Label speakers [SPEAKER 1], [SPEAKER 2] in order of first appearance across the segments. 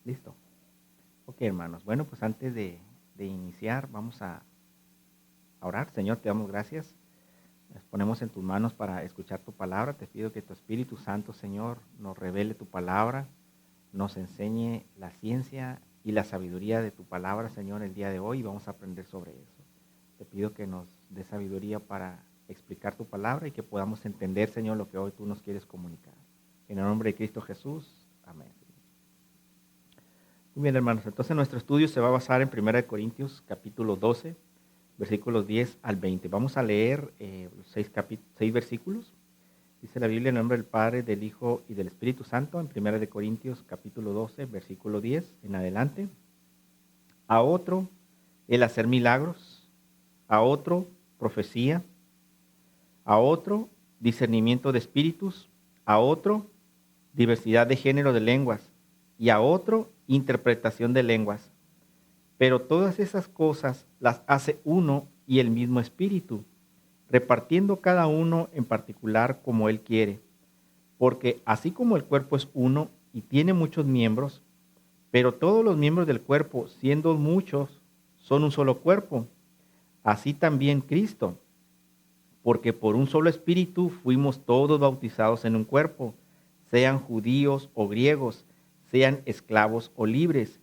[SPEAKER 1] Listo. Ok, hermanos. Bueno, pues antes de iniciar, vamos a orar. Señor, te damos gracias. Nos ponemos en tus manos para escuchar tu palabra. Te pido que tu Espíritu Santo, Señor, nos revele tu palabra, nos enseñe la ciencia y la sabiduría de tu palabra, Señor, el día de hoy. Y vamos a aprender sobre eso. Te pido que nos dé sabiduría para explicar tu palabra y que podamos entender, Señor, lo que hoy tú nos quieres comunicar. En el nombre de Cristo Jesús. Amén. Muy bien, hermanos. Entonces nuestro estudio se va a basar en 1 Corintios capítulo 12, versículos 10 al 20. Vamos a leer seis versículos. Dice la Biblia en el nombre del Padre, del Hijo y del Espíritu Santo, en 1 Corintios capítulo 12, versículo 10 en adelante. A otro, el hacer milagros. A otro, profecía. A otro, discernimiento de espíritus. A otro, diversidad de género de lenguas. Y a otro, interpretación de lenguas. Pero todas esas cosas las hace uno y el mismo Espíritu, repartiendo cada uno en particular como Él quiere. Porque así como el cuerpo es uno y tiene muchos miembros, pero todos los miembros del cuerpo, siendo muchos, son un solo cuerpo, así también Cristo. Porque por un solo Espíritu fuimos todos bautizados en un cuerpo, sean judíos o griegos, sean esclavos o libres,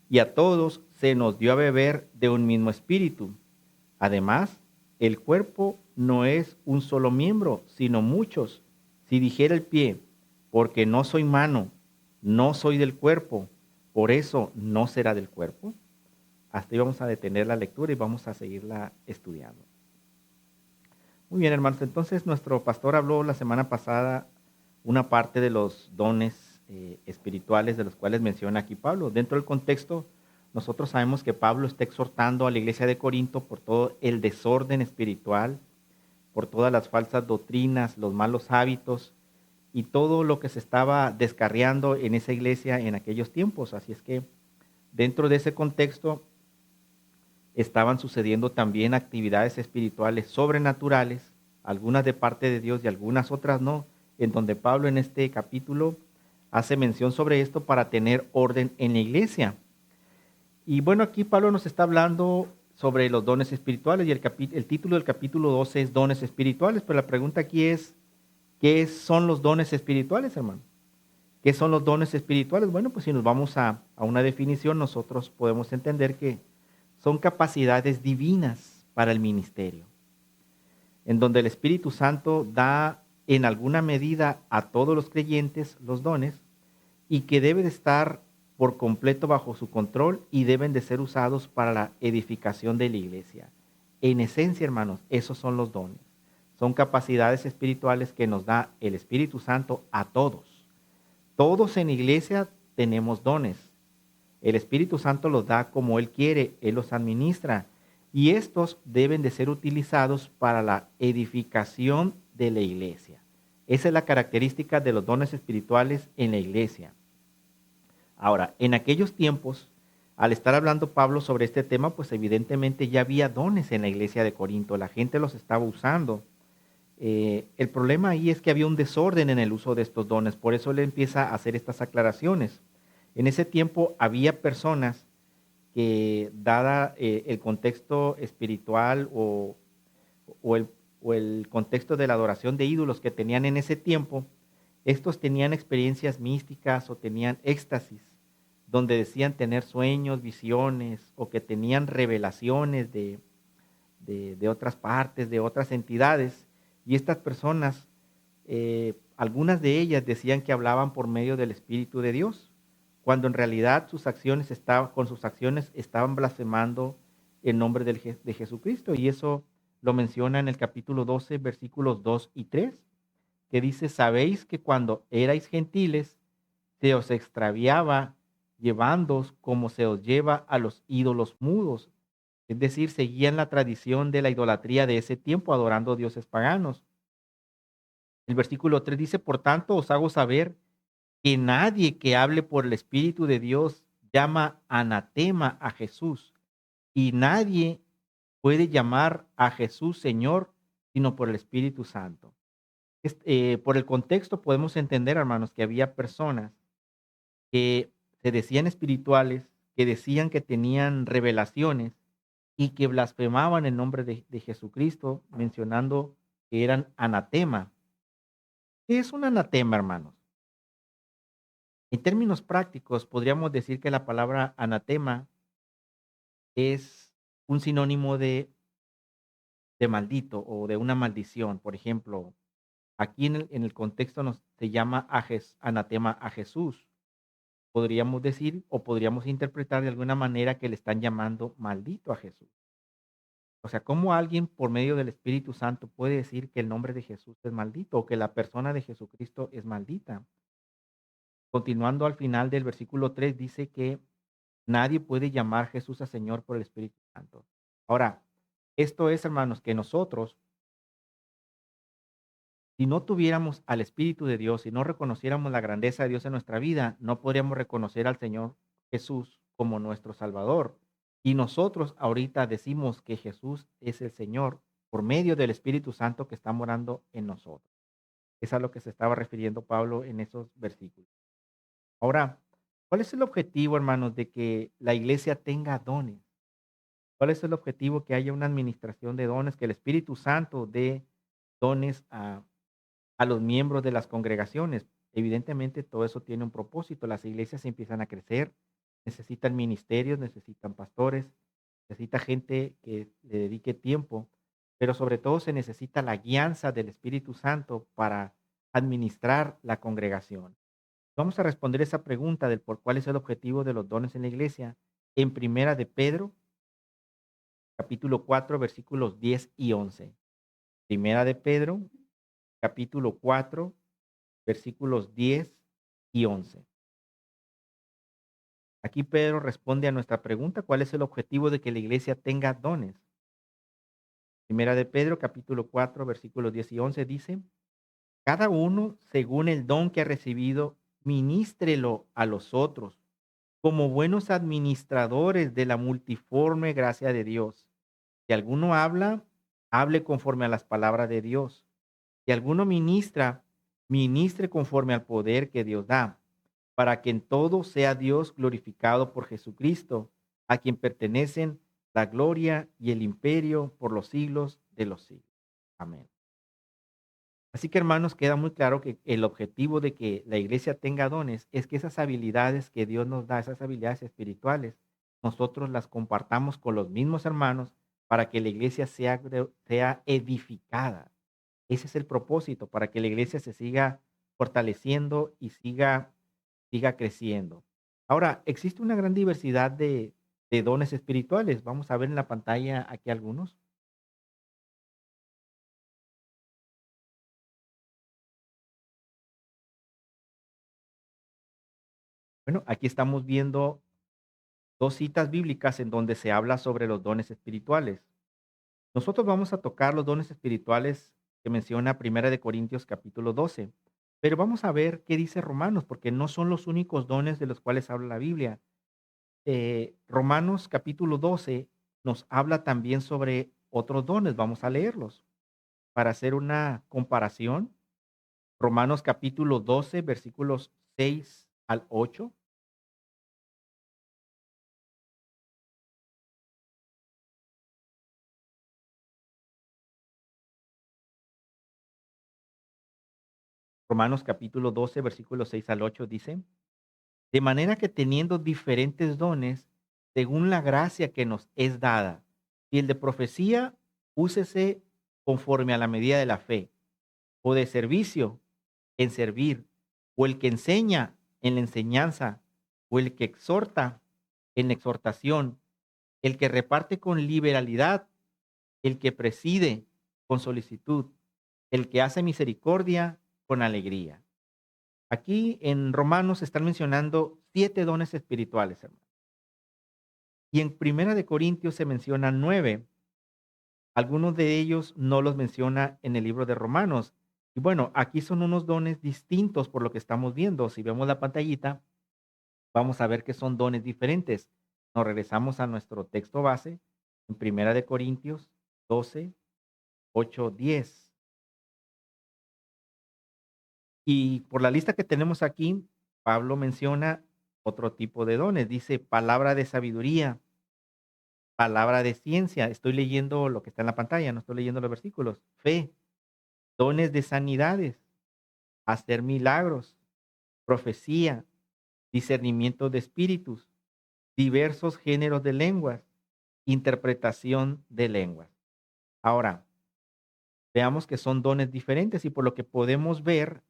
[SPEAKER 1] y a todos se nos dio a beber de un mismo Espíritu. Además, el cuerpo no es un solo miembro, sino muchos. Si dijera el pie, porque no soy mano, no soy del cuerpo, por eso no será del cuerpo. Hasta ahí vamos a detener la lectura y vamos a seguirla estudiando. Muy bien, hermanos. Entonces, nuestro pastor habló la semana pasada una parte de los dones espirituales de los cuales menciona aquí Pablo. Dentro del contexto, nosotros sabemos que Pablo está exhortando a la iglesia de Corinto por todo el desorden espiritual, por todas las falsas doctrinas, los malos hábitos y todo lo que se estaba descarriando en esa iglesia en aquellos tiempos. Así es que dentro de ese contexto estaban sucediendo también actividades espirituales sobrenaturales, algunas de parte de Dios y algunas otras no, en donde Pablo en este capítulo hace mención sobre esto para tener orden en la iglesia. Y bueno, aquí Pablo nos está hablando sobre los dones espirituales y el título del capítulo 12 es dones espirituales, pero la pregunta aquí es, ¿qué son los dones espirituales, hermano? ¿Qué son los dones espirituales? Bueno, pues si nos vamos a una definición, nosotros podemos entender que son capacidades divinas para el ministerio, en donde el Espíritu Santo da en alguna medida a todos los creyentes los dones y que debe de estar por completo bajo su control y deben de ser usados para la edificación de la iglesia. En esencia, hermanos, esos son los dones. Son capacidades espirituales que nos da el Espíritu Santo a todos. Todos en la iglesia tenemos dones. El Espíritu Santo los da como Él quiere, Él los administra. Y estos deben de ser utilizados para la edificación de la iglesia. Esa es la característica de los dones espirituales en la iglesia. Ahora, en aquellos tiempos, al estar hablando Pablo sobre este tema, pues evidentemente ya había dones en la iglesia de Corinto, la gente los estaba usando. El problema ahí es que había un desorden en el uso de estos dones, por eso él empieza a hacer estas aclaraciones. En ese tiempo había personas que, dada el contexto espiritual o el, o el contexto de la adoración de ídolos que tenían en ese tiempo, estos tenían experiencias místicas o tenían éxtasis, donde decían tener sueños, visiones o que tenían revelaciones de otras partes, de otras entidades. Y estas personas, algunas de ellas decían que hablaban por medio del Espíritu de Dios, cuando en realidad con sus acciones estaban blasfemando el nombre de Jesucristo. Y eso lo menciona en el capítulo 12, versículos 2 y 3, que dice, sabéis que cuando erais gentiles, se os extraviaba llevándoos como se os lleva a los ídolos mudos. Es decir, seguían la tradición de la idolatría de ese tiempo, adorando dioses paganos. El versículo 3 dice, por tanto, os hago saber que nadie que hable por el Espíritu de Dios llama anatema a Jesús, y nadie puede llamar a Jesús Señor, sino por el Espíritu Santo. Por el contexto podemos entender, hermanos, que había personas que se decían espirituales, que decían que tenían revelaciones y que blasfemaban el nombre de Jesucristo, mencionando que eran anatema. ¿Qué es un anatema, hermanos? En términos prácticos, podríamos decir que la palabra anatema es un sinónimo de maldito o de una maldición. Por ejemplo, aquí en el contexto se llama anatema a Jesús. Podríamos decir o podríamos interpretar de alguna manera que le están llamando maldito a Jesús. O sea, ¿cómo alguien por medio del Espíritu Santo puede decir que el nombre de Jesús es maldito o que la persona de Jesucristo es maldita? Continuando al final del versículo 3 dice que nadie puede llamar Jesús a Señor por el Espíritu Santo. Ahora, esto es, hermanos, que nosotros, si no tuviéramos al Espíritu de Dios, si no reconociéramos la grandeza de Dios en nuestra vida, no podríamos reconocer al Señor Jesús como nuestro Salvador. Y nosotros ahorita decimos que Jesús es el Señor por medio del Espíritu Santo que está morando en nosotros. Es a lo que se estaba refiriendo Pablo en esos versículos. Ahora, ¿cuál es el objetivo, hermanos, de que la iglesia tenga dones? ¿Cuál es el objetivo? Que haya una administración de dones, que el Espíritu Santo dé dones a los miembros de las congregaciones. Evidentemente, todo eso tiene un propósito. Las iglesias empiezan a crecer, necesitan ministerios, necesitan pastores, necesita gente que le dedique tiempo, pero sobre todo se necesita la guianza del Espíritu Santo para administrar la congregación. Vamos a responder esa pregunta del por cuál es el objetivo de los dones en la iglesia en Primera de Pedro, capítulo 4, versículos 10 y 11. Primera de Pedro, capítulo 4, versículos 10 y 11. Aquí Pedro responde a nuestra pregunta, ¿cuál es el objetivo de que la iglesia tenga dones? Primera de Pedro, capítulo 4, versículos 10 y 11 dice, cada uno, según el don que ha recibido, ministrelo a los otros, como buenos administradores de la multiforme gracia de Dios. Si alguno habla, hable conforme a las palabras de Dios. Si alguno ministra, ministre conforme al poder que Dios da, para que en todo sea Dios glorificado por Jesucristo, a quien pertenecen la gloria y el imperio por los siglos de los siglos. Amén. Así que, hermanos, queda muy claro que el objetivo de que la iglesia tenga dones es que esas habilidades que Dios nos da, esas habilidades espirituales, nosotros las compartamos con los mismos hermanos para que la iglesia sea edificada. Ese es el propósito, para que la iglesia se siga fortaleciendo y siga creciendo. Ahora, existe una gran diversidad de dones espirituales. Vamos a ver en la pantalla aquí algunos. Bueno, aquí estamos viendo dos citas bíblicas en donde se habla sobre los dones espirituales. Nosotros vamos a tocar los dones espirituales que menciona Primera de Corintios capítulo 12, pero vamos a ver qué dice Romanos, porque no son los únicos dones de los cuales habla la Biblia. Romanos capítulo 12 nos habla también sobre otros dones. Vamos a leerlos para hacer una comparación. Romanos capítulo 12, versículos 6 al 8. Romanos capítulo 12, versículos 6 al 8 dice, de manera que teniendo diferentes dones, según la gracia que nos es dada, si el de profecía, úsese conforme a la medida de la fe, o de servicio, en servir, o el que enseña en la enseñanza, o el que exhorta en la exhortación, el que reparte con liberalidad, el que preside con solicitud, el que hace misericordia con alegría. Aquí en Romanos se están mencionando 7 dones espirituales, hermano. Y en Primera de Corintios se mencionan 9. Algunos de ellos no los menciona en el libro de Romanos. Y bueno, aquí son unos dones distintos por lo que estamos viendo. Si vemos la pantallita, vamos a ver que son dones diferentes. Nos regresamos a nuestro texto base en Primera de Corintios 12, 8, 10. Y por la lista que tenemos aquí, Pablo menciona otro tipo de dones. Dice palabra de sabiduría, palabra de ciencia. Estoy leyendo lo que está en la pantalla, no estoy leyendo los versículos. Fe, dones de sanidades, hacer milagros, profecía, discernimiento de espíritus, diversos géneros de lenguas, interpretación de lenguas. Ahora, veamos que son dones diferentes y por lo que podemos ver,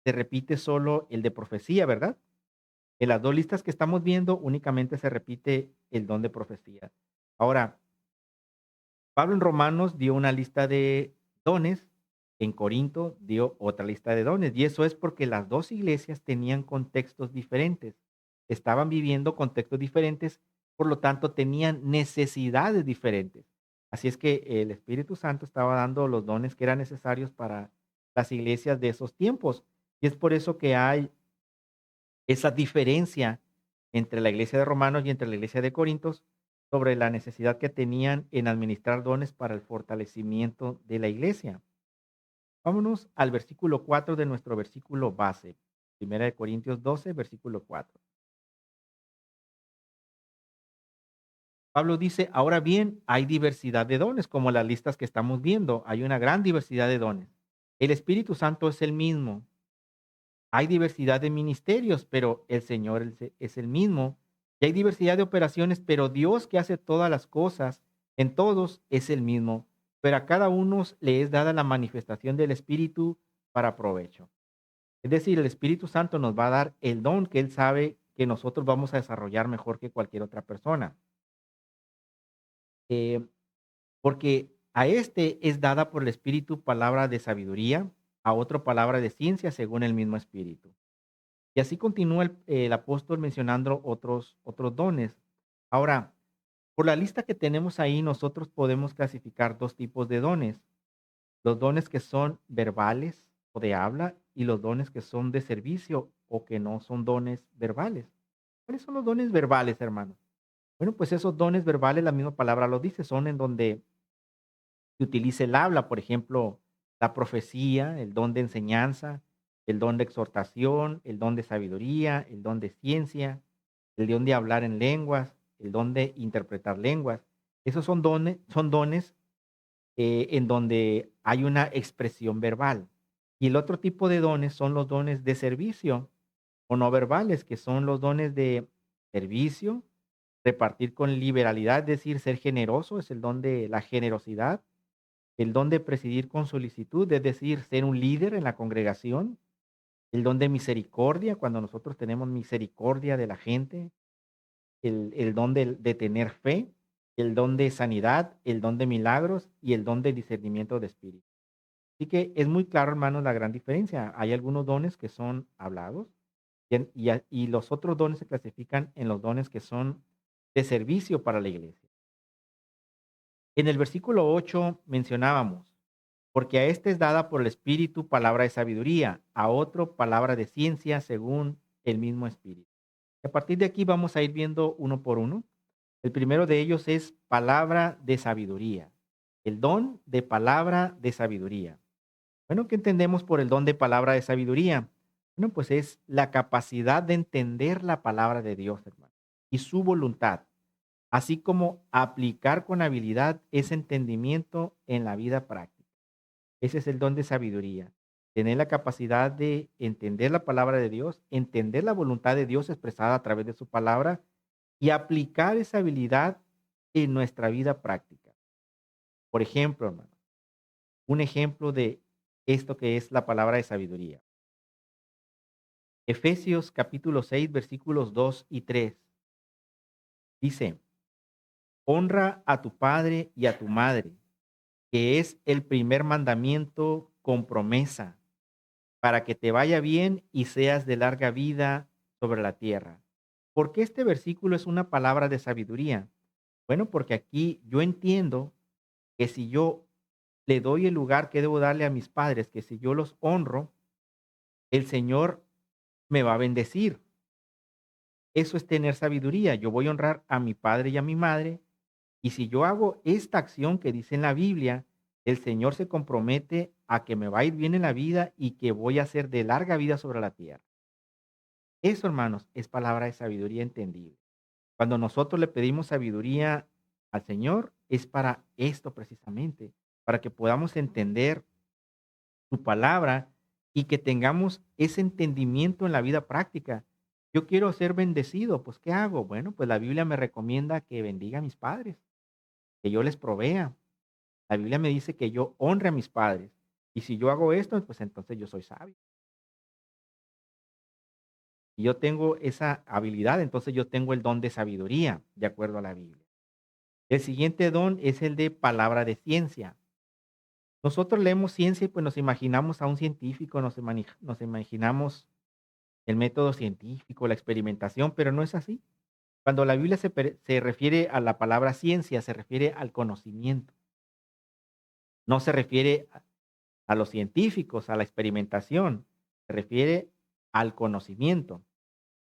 [SPEAKER 1] se repite solo el de profecía, ¿verdad? En las dos listas que estamos viendo únicamente se repite el don de profecía. Ahora, Pablo en Romanos dio una lista de dones, en Corinto dio otra lista de dones, y eso es porque las dos iglesias tenían contextos diferentes, estaban viviendo contextos diferentes, por lo tanto tenían necesidades diferentes. Así es que el Espíritu Santo estaba dando los dones que eran necesarios para las iglesias de esos tiempos. Y es por eso que hay esa diferencia entre la iglesia de Romanos y entre la iglesia de Corintios sobre la necesidad que tenían en administrar dones para el fortalecimiento de la iglesia. Vámonos al versículo 4 de nuestro versículo base. Primera de Corintios 12, versículo 4. Pablo dice, ahora bien, hay diversidad de dones, como las listas que estamos viendo. Hay una gran diversidad de dones. El Espíritu Santo es el mismo. Hay diversidad de ministerios, pero el Señor es el mismo. Y hay diversidad de operaciones, pero Dios que hace todas las cosas en todos es el mismo. Pero a cada uno le es dada la manifestación del Espíritu para provecho. Es decir, el Espíritu Santo nos va a dar el don que Él sabe que nosotros vamos a desarrollar mejor que cualquier otra persona. Eh, Porque a este es dada por el Espíritu palabra de sabiduría, a otro palabra de ciencia según el mismo Espíritu. Y así continúa el apóstol mencionando otros dones. Ahora, por la lista que tenemos ahí, nosotros podemos clasificar dos tipos de dones. Los dones que son verbales o de habla y los dones que son de servicio o que no son dones verbales. ¿Cuáles son los dones verbales, hermanos? Bueno, pues esos dones verbales, la misma palabra lo dice, son en donde se utiliza el habla, por ejemplo, la profecía, el don de enseñanza, el don de exhortación, el don de sabiduría, el don de ciencia, el don de hablar en lenguas, el don de interpretar lenguas. Esos son dones en donde hay una expresión verbal. Y el otro tipo de dones son los dones de servicio o no verbales, que son los dones de servicio, repartir con liberalidad, es decir, ser generoso, es el don de la generosidad, el don de presidir con solicitud, es decir, ser un líder en la congregación, el don de misericordia, cuando nosotros tenemos misericordia de la gente, el don de tener fe, el don de sanidad, el don de milagros y el don de discernimiento de espíritu. Así que es muy claro, hermanos, la gran diferencia. Hay algunos dones que son hablados y los otros dones se clasifican en los dones que son de servicio para la iglesia. En el versículo 8 mencionábamos, porque a este es dada por el Espíritu palabra de sabiduría, a otro palabra de ciencia según el mismo Espíritu. Y a partir de aquí vamos a ir viendo uno por uno. El primero de ellos es palabra de sabiduría, el don de palabra de sabiduría. Bueno, ¿qué entendemos por el don de palabra de sabiduría? Bueno, pues es la capacidad de entender la palabra de Dios, hermano, y su voluntad, así como aplicar con habilidad ese entendimiento en la vida práctica. Ese es el don de sabiduría. Tener la capacidad de entender la palabra de Dios, entender la voluntad de Dios expresada a través de su palabra y aplicar esa habilidad en nuestra vida práctica. Por ejemplo, hermano, un ejemplo de esto que es la palabra de sabiduría. Efesios capítulo 6 versículos 2 y 3 dice, honra a tu padre y a tu madre, que es el primer mandamiento con promesa, para que te vaya bien y seas de larga vida sobre la tierra. ¿Por qué este versículo es una palabra de sabiduría? Bueno, porque aquí yo entiendo que si yo le doy el lugar que debo darle a mis padres, que si yo los honro, el Señor me va a bendecir. Eso es tener sabiduría. Yo voy a honrar a mi padre y a mi madre. Y si yo hago esta acción que dice en la Biblia, el Señor se compromete a que me va a ir bien en la vida y que voy a ser de larga vida sobre la tierra. Eso, hermanos, es palabra de sabiduría entendible. Cuando nosotros le pedimos sabiduría al Señor, es para esto precisamente, para que podamos entender su palabra y que tengamos ese entendimiento en la vida práctica. Yo quiero ser bendecido, pues ¿qué hago? Bueno, pues la Biblia me recomienda que bendiga a mis padres, que yo les provea. La Biblia me dice que yo honre a mis padres. Y si yo hago esto, pues entonces yo soy sabio. Y yo tengo esa habilidad, entonces yo tengo el don de sabiduría, de acuerdo a la Biblia. El siguiente don es el de palabra de ciencia. Nosotros leemos ciencia y pues nos imaginamos a un científico, nos imaginamos el método científico, la experimentación, pero no es así. Cuando la Biblia se refiere a la palabra ciencia, se refiere al conocimiento, no se refiere a los científicos, a la experimentación, se refiere al conocimiento.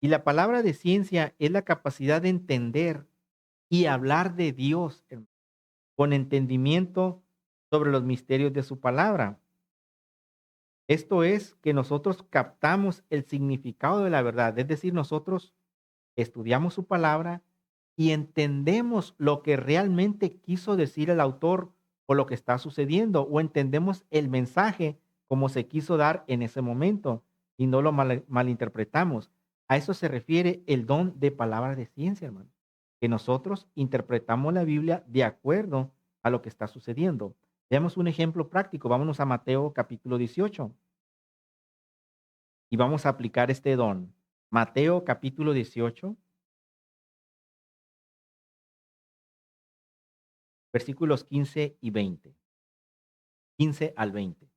[SPEAKER 1] Y la palabra de ciencia es la capacidad de entender y hablar de Dios con entendimiento sobre los misterios de su palabra. Esto es que nosotros captamos el significado de la verdad, es decir, nosotros estudiamos su palabra y entendemos lo que realmente quiso decir el autor o lo que está sucediendo, o entendemos el mensaje como se quiso dar en ese momento y no lo malinterpretamos. A eso se refiere el don de palabra de ciencia, hermano, que nosotros interpretamos la Biblia de acuerdo a lo que está sucediendo. Veamos un ejemplo práctico. Vámonos a Mateo capítulo 18 y vamos a aplicar este don. Mateo capítulo 18, versículos 15 y 20. 15 al 20.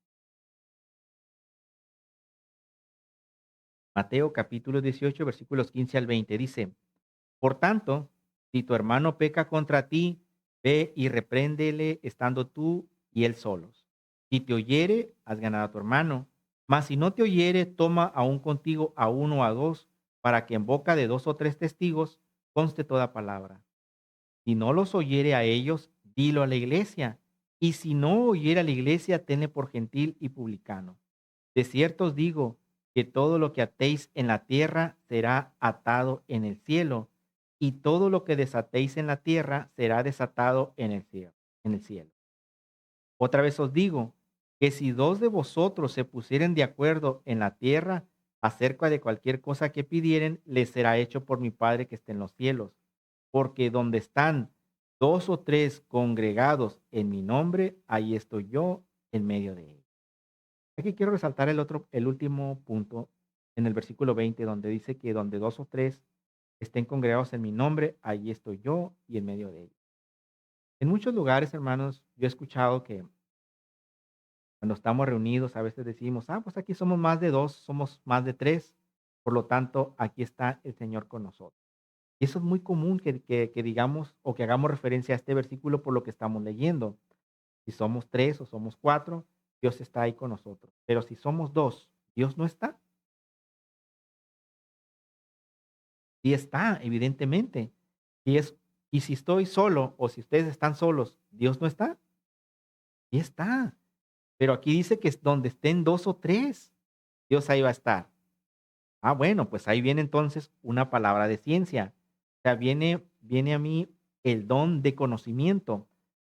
[SPEAKER 1] Mateo capítulo 18, versículos 15 al 20. Dice, por tanto, si tu hermano peca contra ti, ve y repréndele estando tú y él solos. Si te oyere, has ganado a tu hermano. Mas si no te oyere, toma aún contigo a uno o a dos, para que en boca de dos o tres testigos conste toda palabra. Si no los oyere a ellos, dilo a la iglesia. Y si no oyere a la iglesia, tenle por gentil y publicano. De cierto os digo que todo lo que atéis en la tierra será atado en el cielo, y todo lo que desatéis en la tierra será desatado en el cielo. En el cielo. Otra vez os digo que si dos de vosotros se pusieren de acuerdo en la tierra acerca de cualquier cosa que pidieren, les será hecho por mi Padre que está en los cielos. Porque donde están dos o tres congregados en mi nombre, ahí estoy yo en medio de ellos. Aquí quiero resaltar el último punto en el versículo 20, donde dice que donde dos o tres estén congregados en mi nombre, ahí estoy yo y en medio de ellos. En muchos lugares, hermanos, yo he escuchado que cuando estamos reunidos, a veces decimos, pues aquí somos más de dos, somos más de tres, por lo tanto, aquí está el Señor con nosotros. Y eso es muy común que digamos o que hagamos referencia a este versículo por lo que estamos leyendo. Si somos tres o somos cuatro, Dios está ahí con nosotros. Pero si somos dos, Dios no está. Sí está, evidentemente. Y es, y si estoy solo o si ustedes están solos, Dios no está. Sí está. Pero aquí dice que es donde estén dos o tres, Dios ahí va a estar. Bueno, pues ahí viene entonces una palabra de ciencia. O sea, viene a mí el don de conocimiento,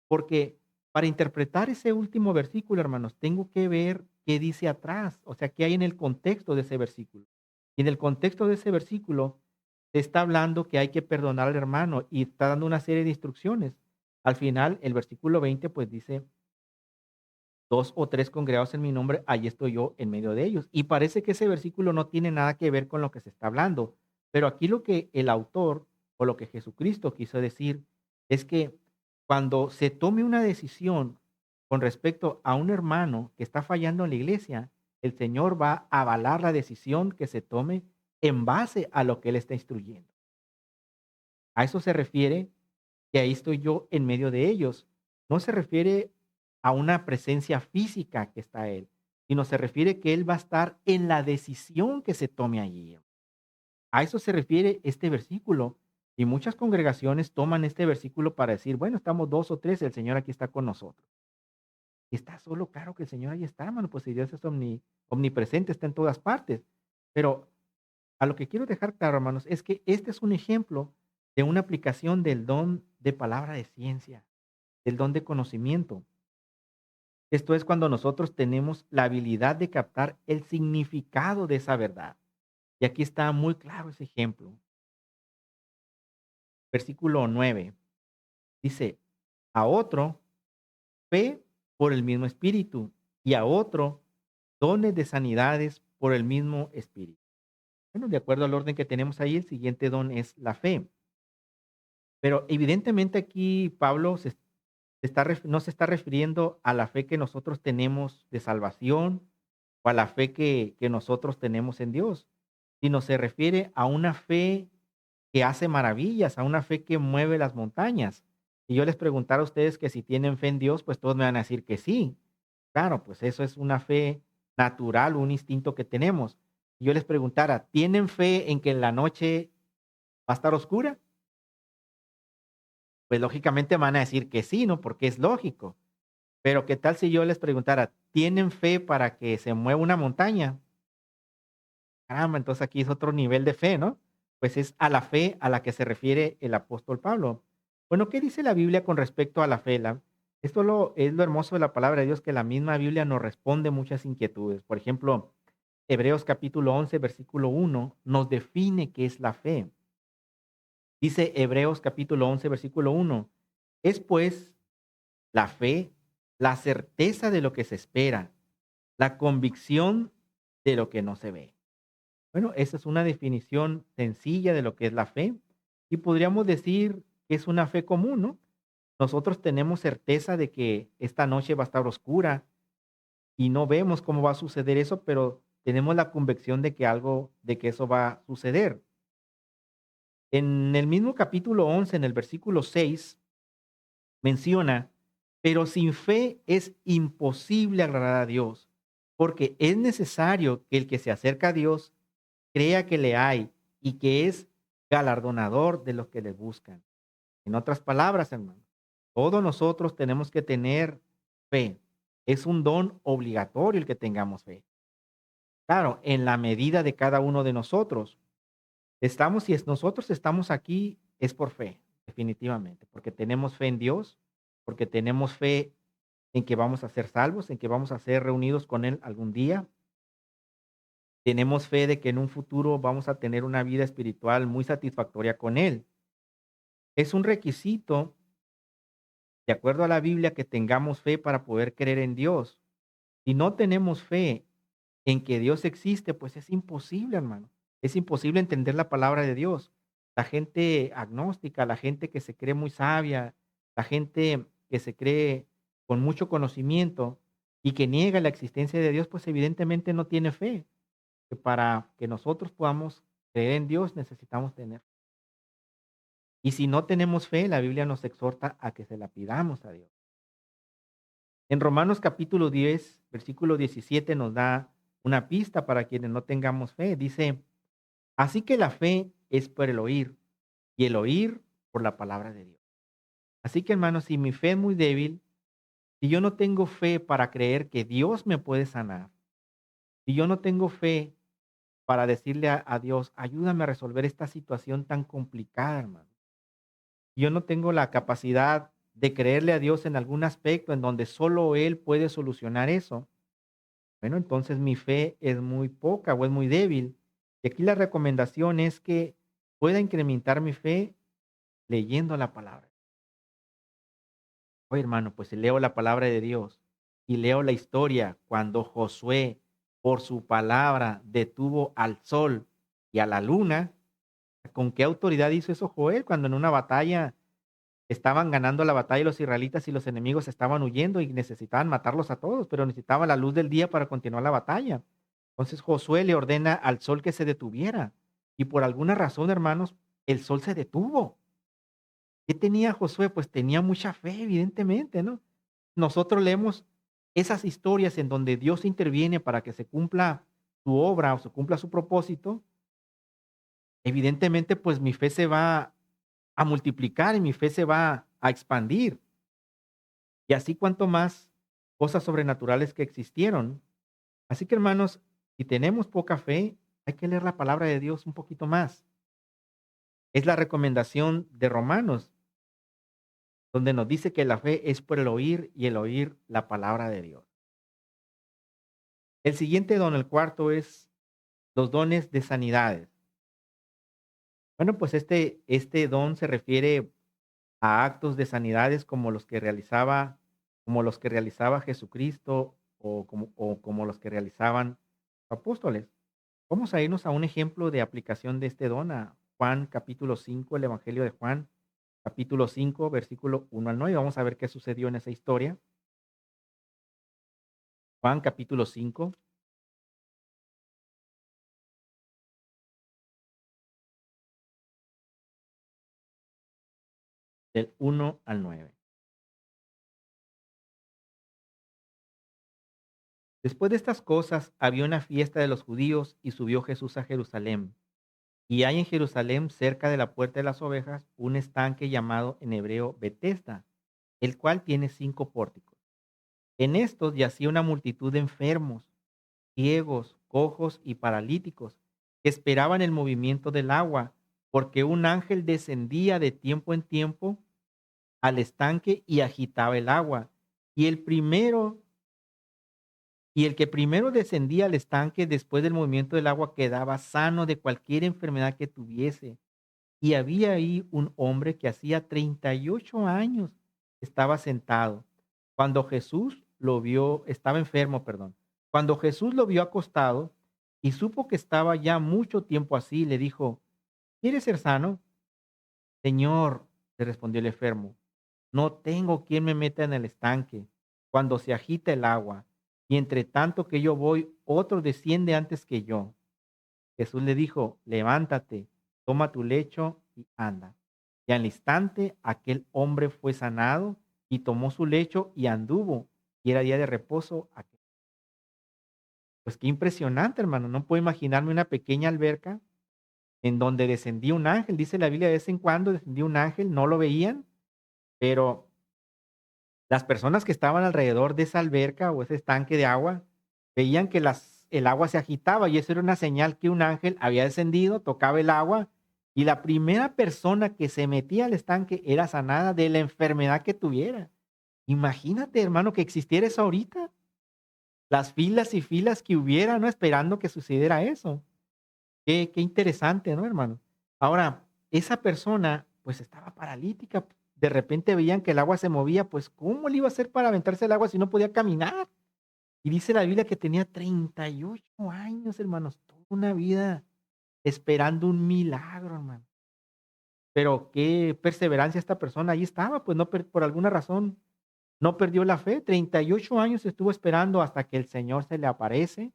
[SPEAKER 1] porque para interpretar ese último versículo, hermanos, tengo que ver qué dice atrás, o sea, qué hay en el contexto de ese versículo. Y en el contexto de ese versículo se está hablando que hay que perdonar al hermano y está dando una serie de instrucciones. Al final, el versículo 20, pues dice, dos o tres congregados en mi nombre, ahí estoy yo en medio de ellos. Y parece que ese versículo no tiene nada que ver con lo que se está hablando. Pero aquí lo que el autor o lo que Jesucristo quiso decir es que cuando se tome una decisión con respecto a un hermano que está fallando en la iglesia, el Señor va a avalar la decisión que se tome en base a lo que Él está instruyendo. A eso se refiere que ahí estoy yo en medio de ellos. No se refiere a una presencia física que está Él, sino se refiere que Él va a estar en la decisión que se tome allí. A eso se refiere este versículo. Y muchas congregaciones toman este versículo para decir, bueno, estamos dos o tres, el Señor aquí está con nosotros. ¿Está solo? Claro que el Señor ahí está, hermano, pues si Dios es omnipresente, está en todas partes. Pero A lo que quiero dejar claro, hermanos, es que este es un ejemplo de una aplicación del don de palabra de ciencia, del don de conocimiento. Esto es cuando nosotros tenemos la habilidad de captar el significado de esa verdad. Y aquí está muy claro ese ejemplo. Versículo 9 dice, a otro fe por el mismo espíritu y a otro dones de sanidades por el mismo espíritu. Bueno, de acuerdo al orden que tenemos ahí, el siguiente don es la fe. Pero evidentemente aquí Pablo no se está refiriendo a la fe que nosotros tenemos de salvación o a la fe que nosotros tenemos en Dios, sino se refiere a una fe que hace maravillas, a una fe que mueve las montañas. Y yo les preguntara a ustedes que si tienen fe en Dios, pues todos me van a decir que sí. Claro, pues eso es una fe natural, un instinto que tenemos. Y yo les preguntara, ¿tienen fe en que en la noche va a estar oscura? Pues lógicamente van a decir que sí, ¿no? Porque es lógico. Pero ¿qué tal si yo les preguntara, ¿tienen fe para que se mueva una montaña? Caramba, entonces aquí es otro nivel de fe, ¿no? Pues es a la fe a la que se refiere el apóstol Pablo. Bueno, ¿qué dice la Biblia con respecto a la fe? Es lo hermoso de la palabra de Dios, que la misma Biblia nos responde muchas inquietudes. Por ejemplo, Hebreos capítulo 11, versículo 1, nos define qué es la fe. Dice Hebreos capítulo 11, versículo 1, es pues la fe, la certeza de lo que se espera, la convicción de lo que no se ve. Bueno, esa es una definición sencilla de lo que es la fe y podríamos decir que es una fe común, ¿no? Nosotros tenemos certeza de que esta noche va a estar oscura y no vemos cómo va a suceder eso, pero tenemos la convicción de que eso va a suceder. En el mismo capítulo 11, en el versículo 6, menciona, pero sin fe es imposible agradar a Dios, porque es necesario que el que se acerca a Dios crea que le hay y que es galardonador de los que le buscan. En otras palabras, hermano, todos nosotros tenemos que tener fe. Es un don obligatorio el que tengamos fe. Claro, en la medida de cada uno de nosotros. Nosotros estamos aquí, es por fe, definitivamente, porque tenemos fe en Dios, porque tenemos fe en que vamos a ser salvos, en que vamos a ser reunidos con Él algún día. Tenemos fe de que en un futuro vamos a tener una vida espiritual muy satisfactoria con Él. Es un requisito, de acuerdo a la Biblia, que tengamos fe para poder creer en Dios. Si no tenemos fe en que Dios existe, pues es imposible, hermano. Es imposible entender la palabra de Dios. La gente agnóstica, la gente que se cree muy sabia, la gente que se cree con mucho conocimiento y que niega la existencia de Dios, pues evidentemente no tiene fe. Que para que nosotros podamos creer en Dios necesitamos tener. Y si no tenemos fe, la Biblia nos exhorta a que se la pidamos a Dios. En Romanos capítulo 10, versículo 17 nos da una pista para quienes no tengamos fe. Dice, así que la fe es por el oír y el oír por la palabra de Dios. Así que hermanos, si mi fe es muy débil, si yo no tengo fe para creer que Dios me puede sanar, si yo no tengo fe para decirle a Dios, ayúdame a resolver esta situación tan complicada, hermano. Yo no tengo la capacidad de creerle a Dios en algún aspecto en donde solo Él puede solucionar eso. Bueno, entonces mi fe es muy poca o es muy débil. Y aquí la recomendación es que pueda incrementar mi fe leyendo la palabra. Oye, hermano, pues si leo la palabra de Dios y leo la historia cuando Josué, por su palabra, detuvo al sol y a la luna. ¿Con qué autoridad hizo eso Joel cuando en una batalla estaban ganando la batalla los israelitas y los enemigos estaban huyendo y necesitaban matarlos a todos, pero necesitaban la luz del día para continuar la batalla? Entonces Josué le ordena al sol que se detuviera y por alguna razón, hermanos, el sol se detuvo. ¿Qué tenía Josué? Pues tenía mucha fe, evidentemente, ¿no? Nosotros leemos esas historias en donde Dios interviene para que se cumpla su obra o se cumpla su propósito. Evidentemente, pues mi fe se va a multiplicar y mi fe se va a expandir. Y así cuanto más cosas sobrenaturales que existieron. Así que hermanos, si tenemos poca fe, Hay que leer la palabra de Dios un poquito más. Es la recomendación de Romanos, donde nos dice que la fe es por el oír y el oír la palabra de Dios. El siguiente don, el cuarto, es los dones de sanidades. Bueno, pues este don se refiere a actos de sanidades como los que realizaba Jesucristo o como los que realizaban los apóstoles. Vamos a irnos a un ejemplo de aplicación de este don, a Juan capítulo 5, el Evangelio de Juan, capítulo 5, versículo 1 al 9. Vamos a ver qué sucedió en esa historia. Juan capítulo 5, del 1 al 9. Después de estas cosas, había una fiesta de los judíos y subió Jesús a Jerusalén. Y hay en Jerusalén, cerca de la puerta de las ovejas, un estanque llamado en hebreo Betesda, el cual tiene 5 pórticos. En estos yacía una multitud de enfermos, ciegos, cojos y paralíticos, que esperaban el movimiento del agua, porque un ángel descendía de tiempo en tiempo al estanque y agitaba el agua. Y el primero y el que primero descendía al estanque después del movimiento del agua quedaba sano de cualquier enfermedad que tuviese. Y había ahí un hombre que hacía 38 años estaba sentado. Cuando Jesús lo vio, estaba enfermo, perdón. Cuando Jesús lo vio acostado y supo que estaba ya mucho tiempo así, le dijo: ¿Quieres ser sano? Señor, le respondió el enfermo, no tengo quien me meta en el estanque cuando se agita el agua, y entre tanto que yo voy, otro desciende antes que yo. Jesús le dijo: levántate, toma tu lecho y anda. Y al instante aquel hombre fue sanado y tomó su lecho y anduvo. Y era día de reposo. Pues qué impresionante, hermano. No puedo imaginarme una pequeña alberca en donde descendía un ángel. Dice la Biblia, de vez en cuando descendía un ángel, no lo veían, pero las personas que estaban alrededor de esa alberca o ese estanque de agua veían que el agua se agitaba y eso era una señal que un ángel había descendido, tocaba el agua y la primera persona que se metía al estanque era sanada de la enfermedad que tuviera. Imagínate, hermano, que existiera eso ahorita. Las filas y filas que hubiera, ¿no? Esperando que sucediera eso. Qué interesante, ¿no, hermano? Ahora, esa persona, pues, estaba paralítica. De repente veían que el agua se movía, pues, ¿cómo le iba a hacer para aventarse el agua si no podía caminar? Y dice la Biblia que tenía 38 años, hermanos, toda una vida esperando un milagro, hermano. Pero qué perseverancia esta persona, ahí estaba, pues, no por alguna razón no perdió la fe. 38 años estuvo esperando hasta que el Señor se le aparece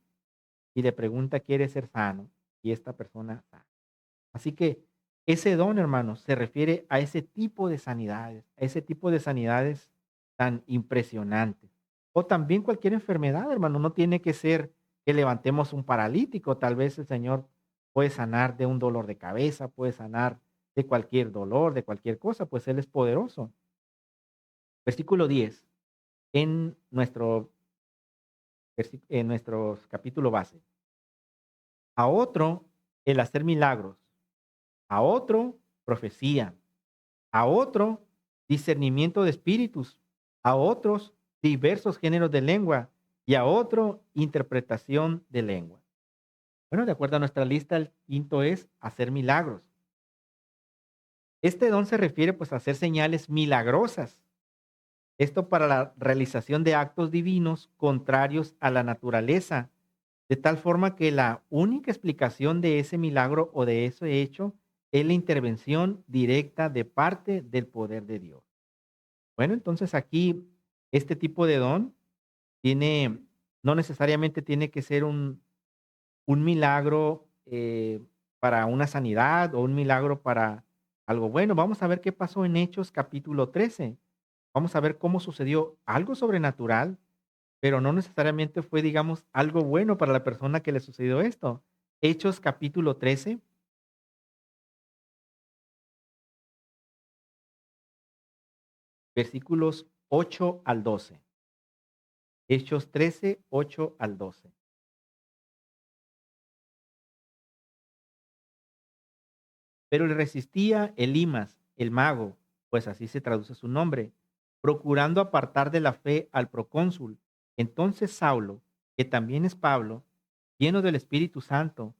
[SPEAKER 1] y le pregunta: ¿quiere ser sano? Y esta persona sana. Así que ese don, hermanos, se refiere a ese tipo de sanidades, a ese tipo de sanidades tan impresionantes. O también cualquier enfermedad, hermano, no tiene que ser que levantemos un paralítico, tal vez el Señor puede sanar de un dolor de cabeza, puede sanar de cualquier dolor, de cualquier cosa, pues Él es poderoso. Versículo 10 en en nuestro capítulo base. A otro, el hacer milagros, a otro, profecía, a otro, discernimiento de espíritus, a otros, diversos géneros de lengua y a otro, interpretación de lengua. Bueno, de acuerdo a nuestra lista, el quinto es hacer milagros. Este don se refiere pues a hacer señales milagrosas. Esto para la realización de actos divinos contrarios a la naturaleza, de tal forma que la única explicación de ese milagro o de ese hecho es la intervención directa de parte del poder de Dios. Bueno, entonces aquí este tipo de don tiene, no necesariamente tiene que ser un milagro para una sanidad o un milagro para algo bueno. Vamos a ver qué pasó en Hechos capítulo 13. Vamos a ver cómo sucedió algo sobrenatural, pero no necesariamente fue, digamos, algo bueno para la persona que le sucedió esto. Hechos capítulo 13, versículos 8 al 12. Hechos 13, 8 al 12. Pero le resistía Elimas, el mago, pues así se traduce su nombre, procurando apartar de la fe al procónsul. Entonces Saulo, que también es Pablo, lleno del Espíritu Santo,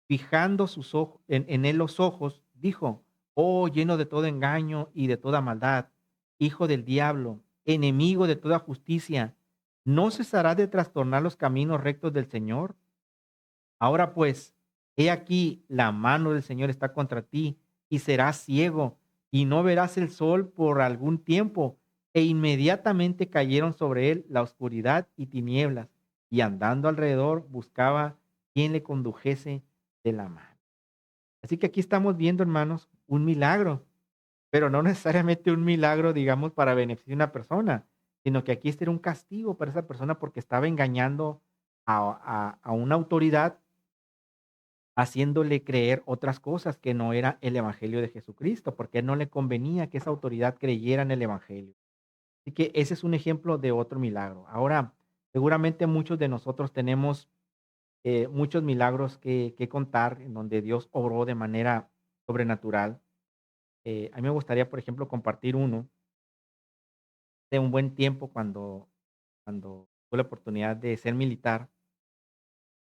[SPEAKER 1] fijando sus ojos en él los ojos, dijo: Oh, lleno de todo engaño y de toda maldad, hijo del diablo, enemigo de toda justicia, ¿no cesará de trastornar los caminos rectos del Señor? Ahora pues, he aquí, la mano del Señor está contra ti, y serás ciego, y no verás el sol por algún tiempo. E inmediatamente cayeron sobre él la oscuridad y tinieblas, y andando alrededor buscaba quien le condujese de la mano. Así que aquí estamos viendo, hermanos, un milagro, pero no necesariamente un milagro, digamos, para beneficiar a una persona, sino que aquí este era un castigo para esa persona porque estaba engañando a una autoridad, haciéndole creer otras cosas que no era el evangelio de Jesucristo, porque a él no le convenía que esa autoridad creyera en el evangelio. Así que ese es un ejemplo de otro milagro. Ahora, seguramente muchos de nosotros tenemos muchos milagros que contar en donde Dios obró de manera sobrenatural. A mí me gustaría, por ejemplo, compartir uno de un buen tiempo cuando tuve la oportunidad de ser militar.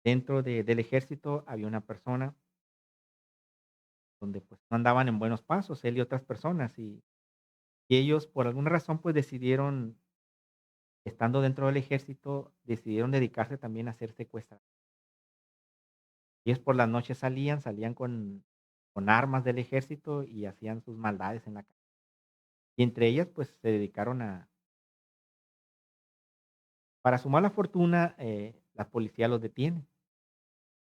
[SPEAKER 1] Dentro del ejército había una persona donde pues no andaban en buenos pasos, él y otras personas, y ellos por alguna razón pues decidieron, estando dentro del ejército, decidieron dedicarse también a ser secuestradores. Ellos por las noches salían con armas del ejército y hacían sus maldades en la calle. Y entre ellas pues se dedicaron para su mala fortuna, la policía los detiene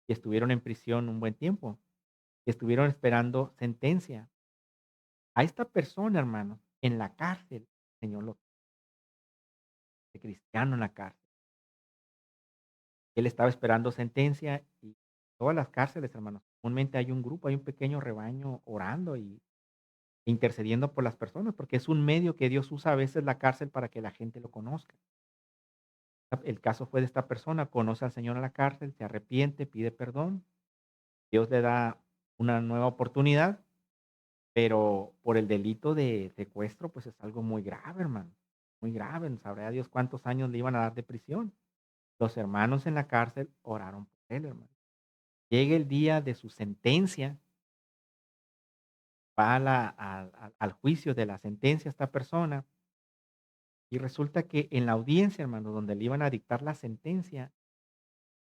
[SPEAKER 1] y estuvieron en prisión un buen tiempo. Y estuvieron esperando sentencia. A esta persona, hermano, en la cárcel, el Señor lo de cristiano en la cárcel. Él estaba esperando sentencia y todas las cárceles, hermanos, comúnmente hay un grupo, hay un pequeño rebaño orando y intercediendo por las personas, porque es un medio que Dios usa a veces la cárcel para que la gente lo conozca. El caso fue de esta persona, conoce al Señor en la cárcel, se arrepiente, pide perdón, Dios le da una nueva oportunidad, pero por el delito de secuestro, pues es algo muy grave, hermano, muy grave. Sabrá Dios cuántos años le iban a dar de prisión. Los hermanos en la cárcel oraron por él, hermano. Llega el día de su sentencia, va al juicio de la sentencia esta persona, y resulta que en la audiencia, hermano, donde le iban a dictar la sentencia,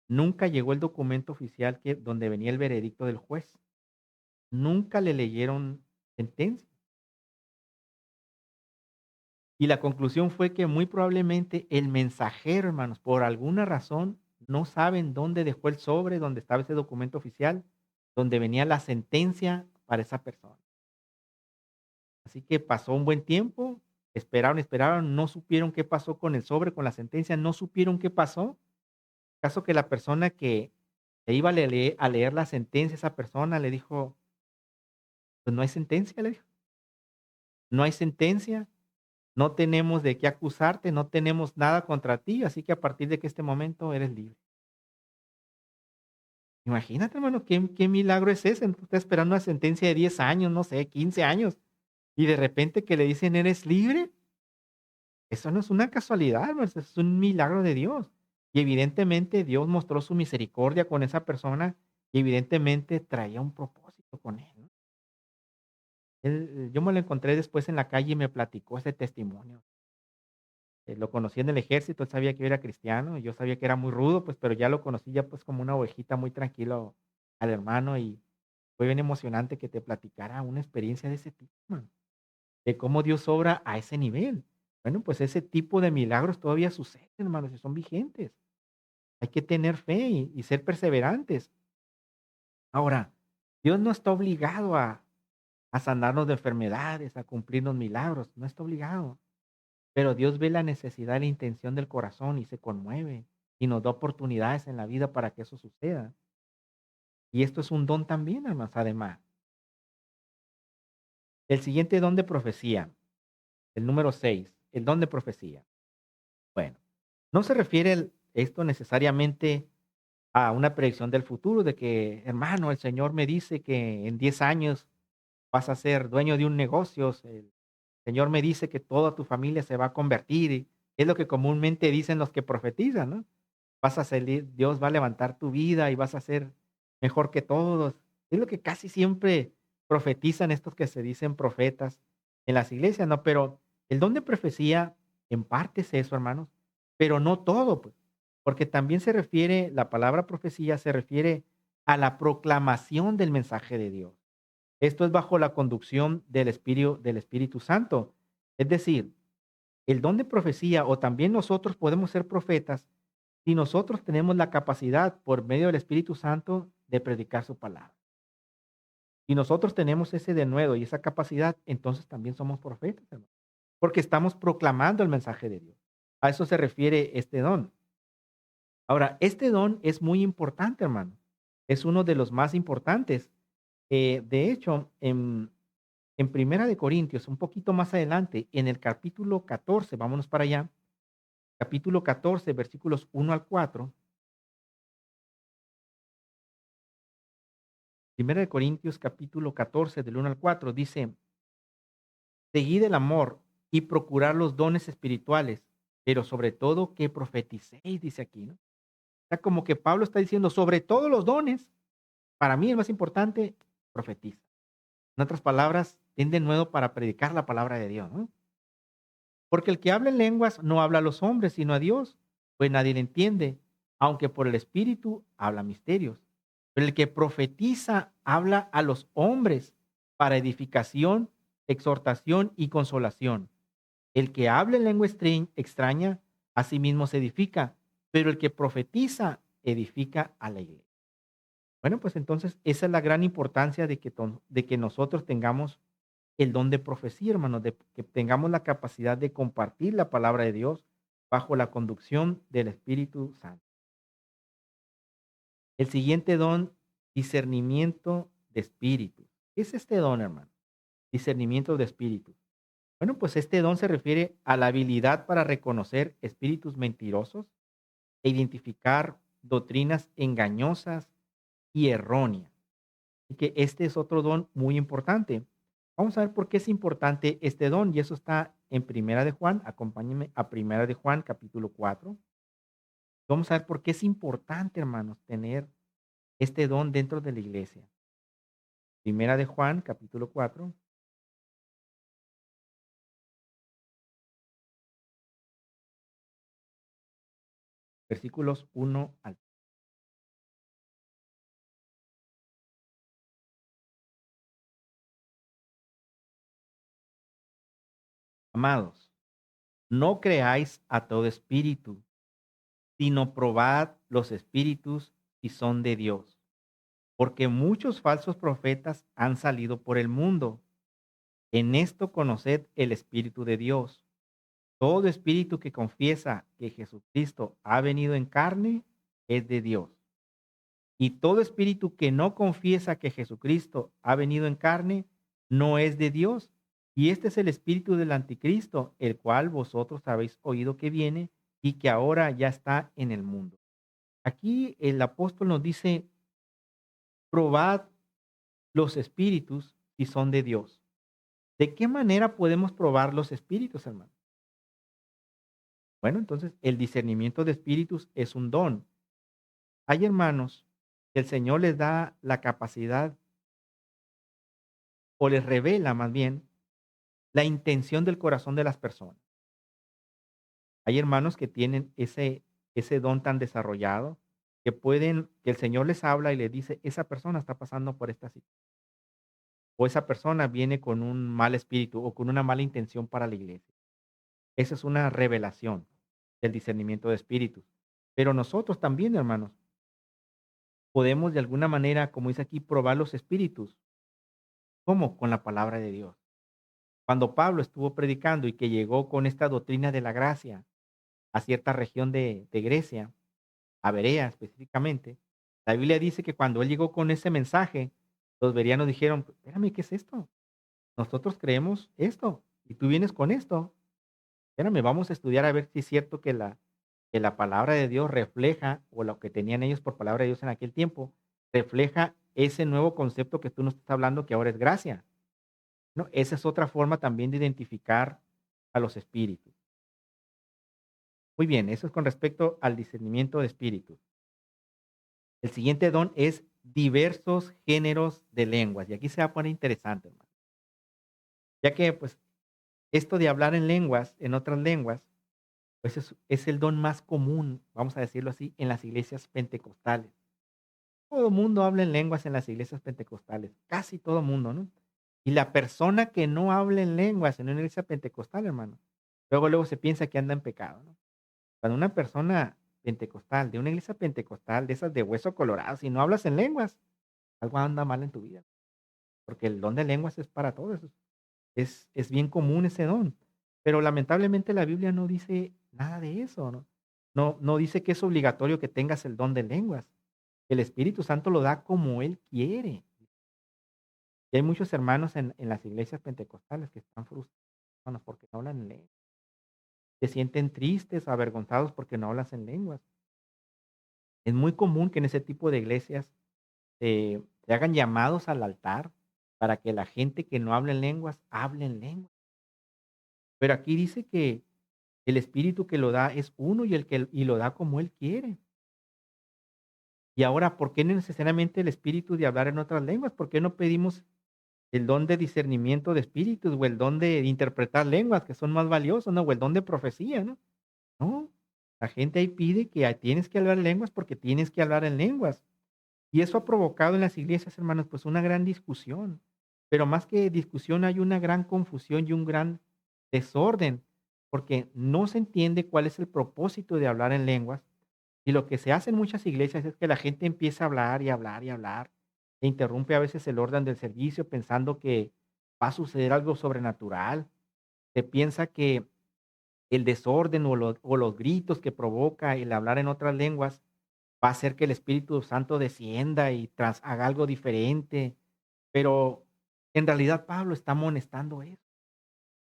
[SPEAKER 1] nunca llegó el documento oficial donde venía el veredicto del juez. Nunca le leyeron sentencia. Y la conclusión fue que muy probablemente el mensajero, hermanos, por alguna razón, no saben dónde dejó el sobre, donde estaba ese documento oficial, donde venía la sentencia para esa persona. Así que pasó un buen tiempo, esperaron, no supieron qué pasó con el sobre, con la sentencia, no supieron qué pasó. Caso que la persona que le iba a leer la sentencia, esa persona le dijo: "Pues no hay sentencia", le dijo. "No hay sentencia, no tenemos de qué acusarte, no tenemos nada contra ti, así que a partir de que este momento eres libre". Imagínate, hermano, qué milagro es ese. Tú estás esperando una sentencia de 10 años, no sé, 15 años, y de repente que le dicen: "Eres libre". Eso no es una casualidad, hermano, eso es un milagro de Dios. Y evidentemente Dios mostró su misericordia con esa persona y evidentemente traía un propósito con él, ¿no? Yo me lo encontré después en la calle y me platicó ese testimonio. Lo conocí en el ejército, él sabía que yo era cristiano, y yo sabía que era muy rudo, pues, pero ya lo conocí ya, pues, como una ovejita muy tranquilo al hermano, y fue bien emocionante que te platicara una experiencia de ese tipo, hermano, de cómo Dios obra a ese nivel. Bueno, pues, ese tipo de milagros todavía suceden, hermanos, y son vigentes. Hay que tener fe y ser perseverantes. Ahora, Dios no está obligado a sanarnos de enfermedades, a cumplirnos milagros, no está obligado. Pero Dios ve la necesidad y la intención del corazón y se conmueve y nos da oportunidades en la vida para que eso suceda. Y esto es un don también, hermanos, además. El siguiente don de profecía, el número 6, el don de profecía. Bueno, no se refiere esto necesariamente a una predicción del futuro, de que, hermano, el Señor me dice que en 10 años vas a ser dueño de un negocio, el Señor me dice que toda tu familia se va a convertir, y es lo que comúnmente dicen los que profetizan, ¿no? Vas a salir, Dios va a levantar tu vida y vas a ser mejor que todos. Es lo que casi siempre profetizan estos que se dicen profetas en las iglesias, ¿no? Pero el don de profecía en parte es eso, hermanos, pero no todo, pues, porque también se refiere, la palabra profecía se refiere a la proclamación del mensaje de Dios. Esto es bajo la conducción del Espíritu Santo. Es decir, el don de profecía o también nosotros podemos ser profetas si nosotros tenemos la capacidad por medio del Espíritu Santo de predicar su palabra. Si nosotros tenemos ese denuedo y esa capacidad, entonces también somos profetas, hermano, porque estamos proclamando el mensaje de Dios. A eso se refiere este don. Ahora, este don es muy importante, hermano. Es uno de los más importantes. De hecho, en Primera de Corintios, un poquito más adelante, en el capítulo 14, vámonos para allá, capítulo 14, versículos 1 al 4. Primera de Corintios, capítulo 14, del 1 al 4, dice: seguid el amor y procurar los dones espirituales, pero sobre todo que profeticéis, dice aquí, ¿no? O sea, como que Pablo está diciendo, sobre todos los dones, para mí el más importante, profetiza. En otras palabras, ten de nuevo para predicar la palabra de Dios, ¿no? Porque el que habla en lenguas no habla a los hombres, sino a Dios, pues nadie le entiende, aunque por el Espíritu habla misterios. Pero el que profetiza habla a los hombres para edificación, exhortación y consolación. El que habla en lengua extraña, a sí mismo se edifica, pero el que profetiza edifica a la iglesia. Bueno, pues entonces esa es la gran importancia de que nosotros tengamos el don de profecía, hermanos, de que tengamos la capacidad de compartir la palabra de Dios bajo la conducción del Espíritu Santo. El siguiente don, discernimiento de espíritu. ¿Qué es este don, hermano? Discernimiento de espíritu. Bueno, pues este don se refiere a la habilidad para reconocer espíritus mentirosos e identificar doctrinas engañosas y erróneas. Y que este es otro don muy importante. Vamos a ver por qué es importante este don, y eso está en Primera de Juan. Acompáñenme a Primera de Juan, capítulo 4. Vamos a ver por qué es importante, hermanos, tener este don dentro de la iglesia. Primera de Juan, capítulo 4, versículos 1 al 3. Amados, no creáis a todo espíritu, sino probad los espíritus si son de Dios, porque muchos falsos profetas han salido por el mundo. En esto conoced el Espíritu de Dios. Todo espíritu que confiesa que Jesucristo ha venido en carne es de Dios. Y todo espíritu que no confiesa que Jesucristo ha venido en carne no es de Dios. Y este es el espíritu del anticristo, el cual vosotros habéis oído que viene y que ahora ya está en el mundo. Aquí el apóstol nos dice, probad los espíritus si son de Dios. ¿De qué manera podemos probar los espíritus, hermano? Bueno, entonces el discernimiento de espíritus es un don. Hay hermanos que el Señor les da la capacidad o les revela más bien la intención del corazón de las personas. Hay hermanos que tienen ese don tan desarrollado que el Señor les habla y les dice, esa persona está pasando por esta situación, o esa persona viene con un mal espíritu o con una mala intención para la iglesia. Esa es una revelación del discernimiento de espíritus. Pero nosotros también, hermanos, podemos de alguna manera, como dice aquí, probar los espíritus. ¿Cómo? Con la palabra de Dios. Cuando Pablo estuvo predicando y que llegó con esta doctrina de la gracia a cierta región de Grecia, a Berea específicamente, la Biblia dice que cuando él llegó con ese mensaje, los bereanos dijeron, espérame, ¿qué es esto? Nosotros creemos esto y tú vienes con esto. Espérame, vamos a estudiar a ver si es cierto que la palabra de Dios refleja, o lo que tenían ellos por palabra de Dios en aquel tiempo, refleja ese nuevo concepto que tú nos estás hablando que ahora es gracia. ¿no? Esa es otra forma también de identificar a los espíritus. Muy bien, eso es con respecto al discernimiento de espíritus. El siguiente don es diversos géneros de lenguas. Y aquí se va a poner interesante, hermano. Ya que, pues, esto de hablar en lenguas, en otras lenguas, pues es el don más común, vamos a decirlo así, en las iglesias pentecostales. Todo el mundo habla en lenguas en las iglesias pentecostales, casi todo el mundo, ¿no? Y la persona que no habla en lenguas en una iglesia pentecostal, hermano, luego se piensa que anda en pecado, ¿no? Cuando una persona pentecostal, de una iglesia pentecostal, de esas de hueso colorado, si no hablas en lenguas, algo anda mal en tu vida, porque el don de lenguas es para todos, es bien común ese don. Pero lamentablemente la Biblia no dice nada de eso, ¿no? No dice que es obligatorio que tengas el don de lenguas. El Espíritu Santo lo da como Él quiere. Y hay muchos hermanos en las iglesias pentecostales que están frustrados porque no hablan en lenguas. Se sienten tristes, avergonzados porque no hablas en lenguas. Es muy común que en ese tipo de iglesias se hagan llamados al altar para que la gente que no habla en lenguas hable en lenguas. Pero aquí dice que el espíritu que lo da es uno y lo da como él quiere. Y ahora, ¿por qué no necesariamente el espíritu de hablar en otras lenguas? ¿Por qué no pedimos el don de discernimiento de espíritus o el don de interpretar lenguas que son más valiosos, ¿no? O el don de profecía, ¿no? No, la gente ahí pide que tienes que hablar lenguas porque tienes que hablar en lenguas. Y eso ha provocado en las iglesias, hermanos, pues una gran discusión. Pero más que discusión, hay una gran confusión y un gran desorden, porque no se entiende cuál es el propósito de hablar en lenguas. Y lo que se hace en muchas iglesias es que la gente empieza a hablar y hablar y hablar, e interrumpe a veces el orden del servicio pensando que va a suceder algo sobrenatural. Se piensa que el desorden o los gritos que provoca el hablar en otras lenguas va a hacer que el Espíritu Santo descienda y haga algo diferente, pero en realidad Pablo está amonestando eso.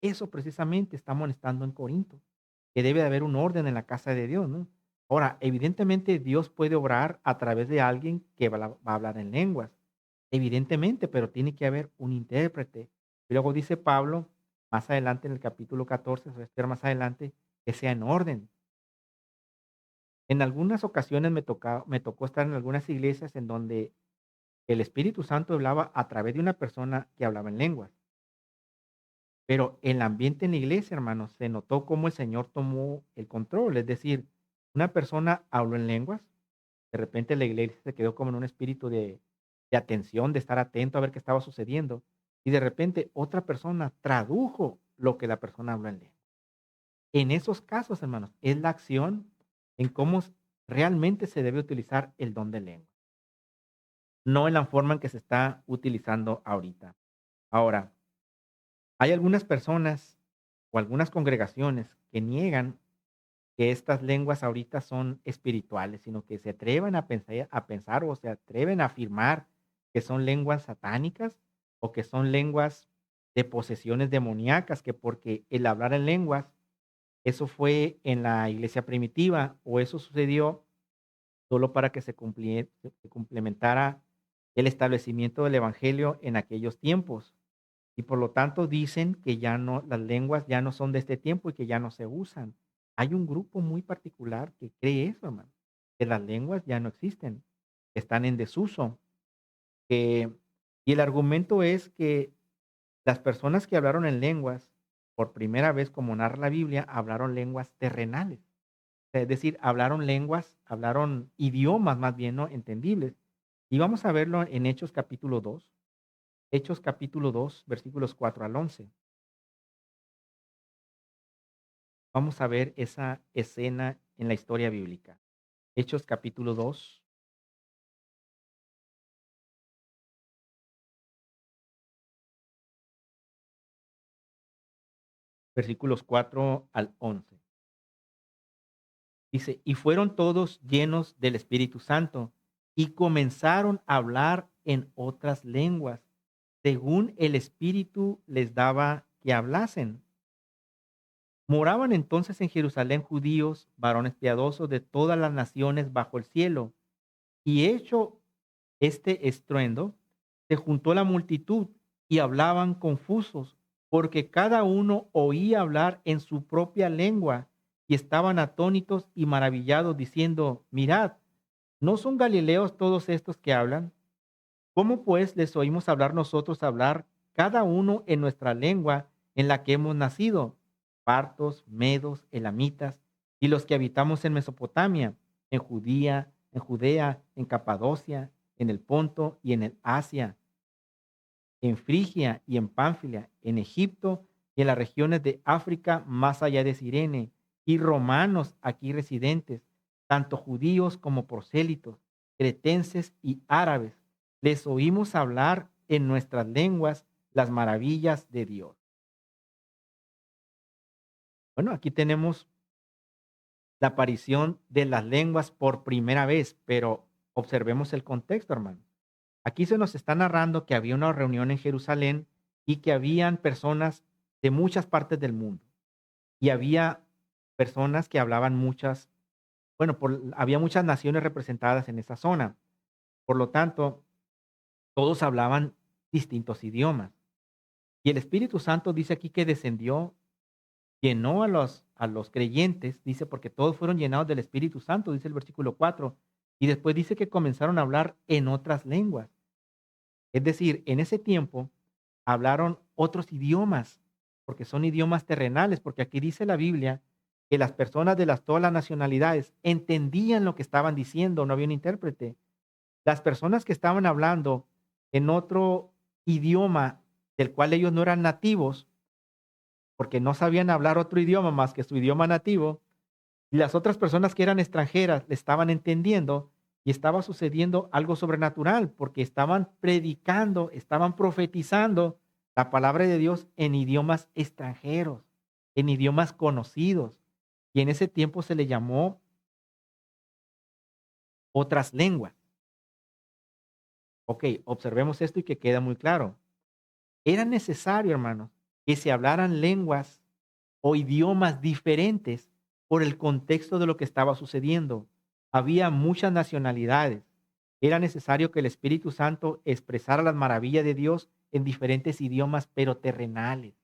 [SPEAKER 1] Eso precisamente está amonestando en Corinto, que debe de haber un orden en la casa de Dios, ¿no? Ahora, evidentemente Dios puede obrar a través de alguien que va a hablar en lenguas, evidentemente, pero tiene que haber un intérprete. Y luego dice Pablo, más adelante en el capítulo 14, se va a esperar más adelante, que sea en orden. En algunas ocasiones me tocó estar en algunas iglesias en donde el Espíritu Santo hablaba a través de una persona que hablaba en lenguas. Pero el ambiente en la iglesia, hermanos, se notó cómo el Señor tomó el control. Es decir, una persona habló en lenguas, de repente la iglesia se quedó como en un espíritu de atención, de estar atento a ver qué estaba sucediendo. Y de repente otra persona tradujo lo que la persona habló en lengua. En esos casos, hermanos, es la acción en cómo realmente se debe utilizar el don de lengua, no en la forma en que se está utilizando ahorita. Ahora, hay algunas personas o algunas congregaciones que niegan que estas lenguas ahorita son espirituales, sino que se atreven a pensar o se atreven a afirmar que son lenguas satánicas o que son lenguas de posesiones demoníacas, que porque el hablar en lenguas, eso fue en la iglesia primitiva o eso sucedió solo para que se complementara el establecimiento del evangelio en aquellos tiempos. Y por lo tanto dicen que ya no, las lenguas ya no son de este tiempo y que ya no se usan. Hay un grupo muy particular que cree eso, hermano, que las lenguas ya no existen, que están en desuso. Que, y el argumento es que las personas que hablaron en lenguas, por primera vez, como narra la Biblia, hablaron lenguas terrenales. Es decir, hablaron idiomas más bien, ¿no? Entendibles. Y vamos a verlo en Hechos capítulo 2. Hechos capítulo 2, versículos 4 al 11. Vamos a ver esa escena en la historia bíblica. Hechos capítulo 2, versículos 4 al 11. Dice, y fueron todos llenos del Espíritu Santo y comenzaron a hablar en otras lenguas, según el Espíritu les daba que hablasen. Moraban entonces en Jerusalén judíos, varones piadosos de todas las naciones bajo el cielo. Y hecho este estruendo, se juntó la multitud y hablaban confusos, porque cada uno oía hablar en su propia lengua y estaban atónitos y maravillados, diciendo, mirad, ¿no son galileos todos estos que hablan? ¿Cómo pues les oímos hablar nosotros hablar cada uno en nuestra lengua en la que hemos nacido? Partos, medos, elamitas y los que habitamos en Mesopotamia, en Judea, en Capadocia, en el Ponto y en el Asia, en Frigia y en Pánfilia, en Egipto y en las regiones de África más allá de Cirene, y romanos aquí residentes, tanto judíos como prosélitos, cretenses y árabes. Les oímos hablar en nuestras lenguas las maravillas de Dios. Bueno, aquí tenemos la aparición de las lenguas por primera vez, pero observemos el contexto, hermano. Aquí se nos está narrando que había una reunión en Jerusalén y que habían personas de muchas partes del mundo. Y había personas que hablaban muchas, bueno, había muchas naciones representadas en esa zona. Por lo tanto, todos hablaban distintos idiomas. Y el Espíritu Santo dice aquí que descendió, llenó a los creyentes, dice, porque todos fueron llenados del Espíritu Santo, dice el versículo 4. Y después dice que comenzaron a hablar en otras lenguas. Es decir, en ese tiempo hablaron otros idiomas, porque son idiomas terrenales, porque aquí dice la Biblia que las personas de todas las nacionalidades entendían lo que estaban diciendo, no había un intérprete. Las personas que estaban hablando en otro idioma del cual ellos no eran nativos, porque no sabían hablar otro idioma más que su idioma nativo, y las otras personas que eran extranjeras le estaban entendiendo y estaba sucediendo algo sobrenatural porque estaban predicando, estaban profetizando la palabra de Dios en idiomas extranjeros, en idiomas conocidos. Y en ese tiempo se le llamó otras lenguas. Ok, observemos esto y que queda muy claro. Era necesario, hermanos, que se hablaran lenguas o idiomas diferentes por el contexto de lo que estaba sucediendo. Había muchas nacionalidades. Era necesario que el Espíritu Santo expresara las maravillas de Dios en diferentes idiomas, pero terrenales.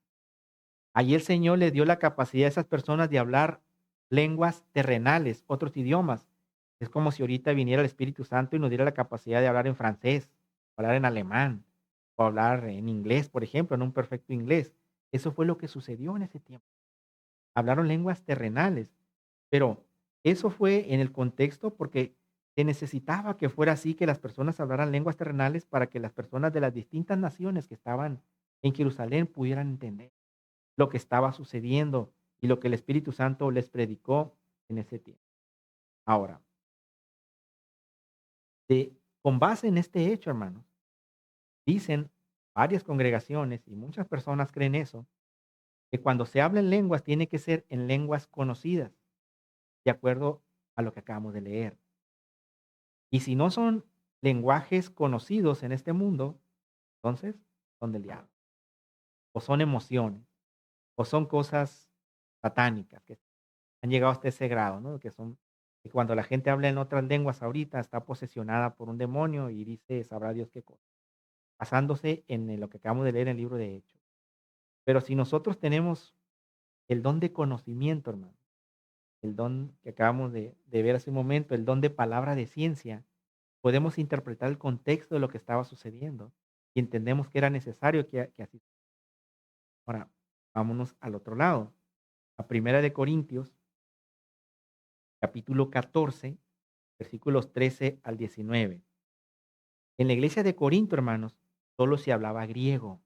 [SPEAKER 1] Allí el Señor le dio la capacidad a esas personas de hablar lenguas terrenales, otros idiomas. Es como si ahorita viniera el Espíritu Santo y nos diera la capacidad de hablar en francés, hablar en alemán, o hablar en inglés, por ejemplo, en un perfecto inglés. Eso fue lo que sucedió en ese tiempo. Hablaron lenguas terrenales, pero eso fue en el contexto porque se necesitaba que fuera así, que las personas hablaran lenguas terrenales para que las personas de las distintas naciones que estaban en Jerusalén pudieran entender lo que estaba sucediendo y lo que el Espíritu Santo les predicó en ese tiempo. Ahora, con base en este hecho, hermanos, dicen varias congregaciones y muchas personas creen eso, que cuando se habla en lenguas tiene que ser en lenguas conocidas, de acuerdo a lo que acabamos de leer. Y si no son lenguajes conocidos en este mundo, entonces son del diablo, o son emociones, o son cosas satánicas que han llegado hasta ese grado, ¿no? Que cuando la gente habla en otras lenguas ahorita está posesionada por un demonio y dice, sabrá Dios qué cosa, basándose en lo que acabamos de leer en el libro de Hechos. Pero si nosotros tenemos el don de conocimiento, hermano, el don que acabamos de ver hace un momento, el don de palabra de ciencia, podemos interpretar el contexto de lo que estaba sucediendo y entendemos que era necesario que así. Ahora, vámonos al otro lado, a Primera de Corintios, capítulo 14, versículos 13 al 19. En la iglesia de Corinto, hermanos, solo se hablaba griego,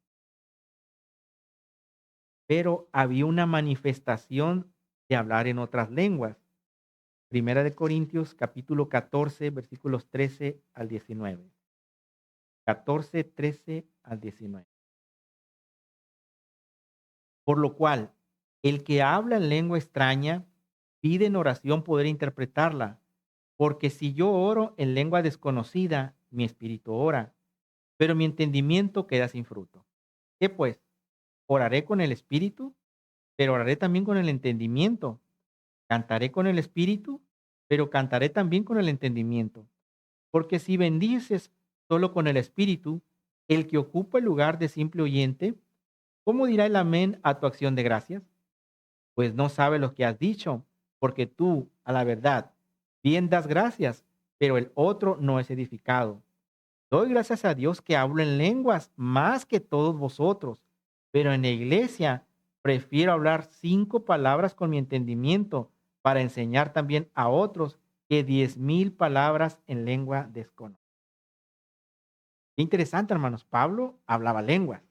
[SPEAKER 1] pero había una manifestación de hablar en otras lenguas. Primera de Corintios, capítulo 14, versículos 13 al 19. 14, 13 al 19. Por lo cual, el que habla en lengua extraña pide en oración poder interpretarla, porque si yo oro en lengua desconocida, mi espíritu ora, pero mi entendimiento queda sin fruto. ¿Qué pues? Oraré con el espíritu, pero oraré también con el entendimiento. Cantaré con el espíritu, pero cantaré también con el entendimiento. Porque si bendices solo con el espíritu, El que ocupa el lugar de simple oyente, ¿cómo dirá el amén a tu acción de gracias? Pues no sabe lo que has dicho, porque tú, a la verdad, bien das gracias, pero el otro no es edificado. Doy gracias a Dios que hablo en lenguas más que todos vosotros, pero en la iglesia prefiero hablar 5 palabras con mi entendimiento para enseñar también a otros que 10,000 palabras en lengua desconocida. Qué interesante, hermanos. Pablo hablaba lenguas.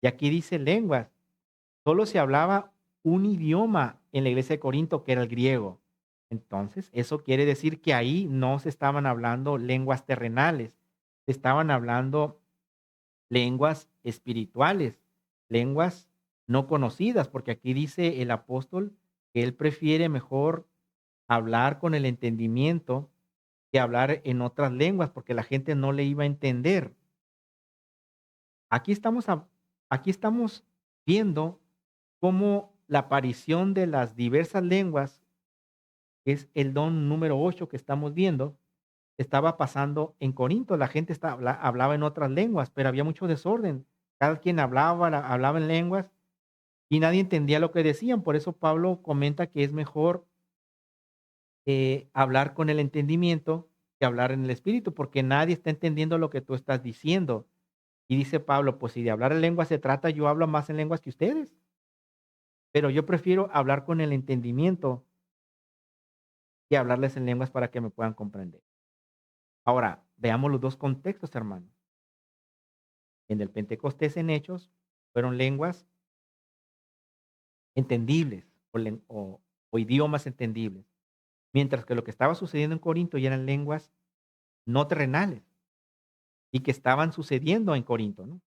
[SPEAKER 1] Y aquí dice lenguas. Solo se hablaba un idioma en la iglesia de Corinto, que era el griego. Entonces, eso quiere decir que ahí no se estaban hablando lenguas terrenales, se estaban hablando lenguas espirituales, lenguas no conocidas, porque aquí dice el apóstol que él prefiere mejor hablar con el entendimiento que hablar en otras lenguas, porque la gente no le iba a entender. Aquí estamos, aquí estamos viendo cómo la aparición de las diversas lenguas, que es el don número 8 que estamos viendo, estaba pasando en Corinto. La gente hablaba en otras lenguas, pero había mucho desorden. Cada quien hablaba, hablaba en lenguas y nadie entendía lo que decían. Por eso Pablo comenta que es mejor hablar con el entendimiento que hablar en el espíritu, porque nadie está entendiendo lo que tú estás diciendo. Y dice Pablo, pues si de hablar en lenguas se trata, yo hablo más en lenguas que ustedes, pero yo prefiero hablar con el entendimiento que hablarles en lenguas para que me puedan comprender. Ahora, veamos los dos contextos, hermano. En el Pentecostés, en Hechos, fueron lenguas entendibles o idiomas entendibles, mientras que lo que estaba sucediendo en Corinto ya eran lenguas no terrenales y que estaban sucediendo en Corinto, ¿no?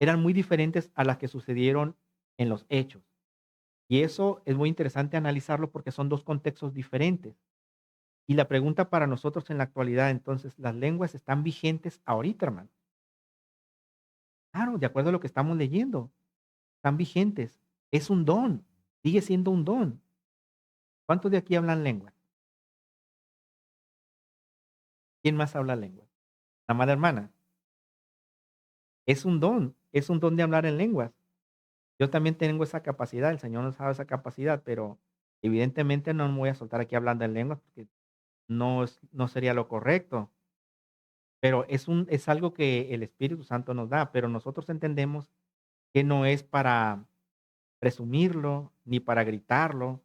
[SPEAKER 1] Eran muy diferentes a las que sucedieron en los Hechos. Y eso es muy interesante analizarlo porque son dos contextos diferentes. Y la pregunta para nosotros en la actualidad, entonces, ¿las lenguas están vigentes ahorita, hermano? Claro, de acuerdo a lo que estamos leyendo, están vigentes. Es un don, sigue siendo un don. ¿Cuántos de aquí hablan lengua? ¿Quién más habla lengua? La madre hermana. Es un don de hablar en lenguas. Yo también tengo esa capacidad, el Señor nos ha dado esa capacidad, pero evidentemente no me voy a soltar aquí hablando en lenguas porque no sería lo correcto. Pero es algo que el Espíritu Santo nos da, pero nosotros entendemos que no es para presumirlo, ni para gritarlo,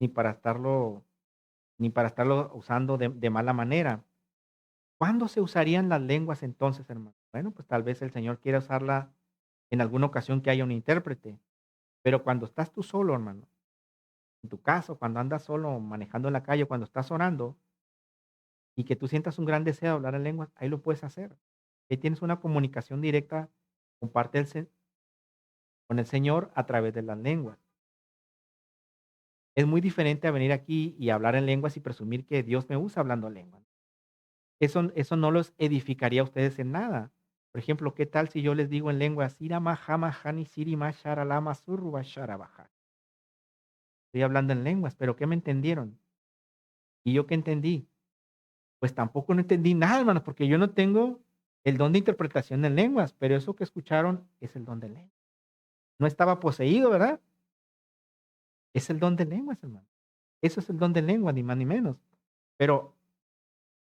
[SPEAKER 1] ni para estarlo ni para estarlo usando de mala manera. ¿Cuándo se usarían las lenguas entonces, hermano? Bueno, pues tal vez el Señor quiera usarla en alguna ocasión que haya un intérprete, pero cuando estás tú solo, hermano, en tu caso, cuando andas solo manejando en la calle, cuando estás orando y que tú sientas un gran deseo de hablar en lenguas, ahí lo puedes hacer. Ahí tienes una comunicación directa con parte con el Señor a través de las lenguas. Es muy diferente a venir aquí y hablar en lenguas y presumir que Dios me usa hablando lenguas. Eso no los edificaría a ustedes en nada. Por ejemplo, ¿qué tal si yo les digo en lengua, sirama, jama, hani, sirima, sharalama, surruba, sharabaja? Estoy hablando en lenguas, pero ¿qué me entendieron? ¿Y yo qué entendí? Pues tampoco no entendí nada, hermanos, porque yo no tengo el don de interpretación en lenguas, pero eso que escucharon es el don de lenguas. No estaba poseído, ¿verdad? Es el don de lenguas, hermano. Eso es el don de lenguas, ni más ni menos. Pero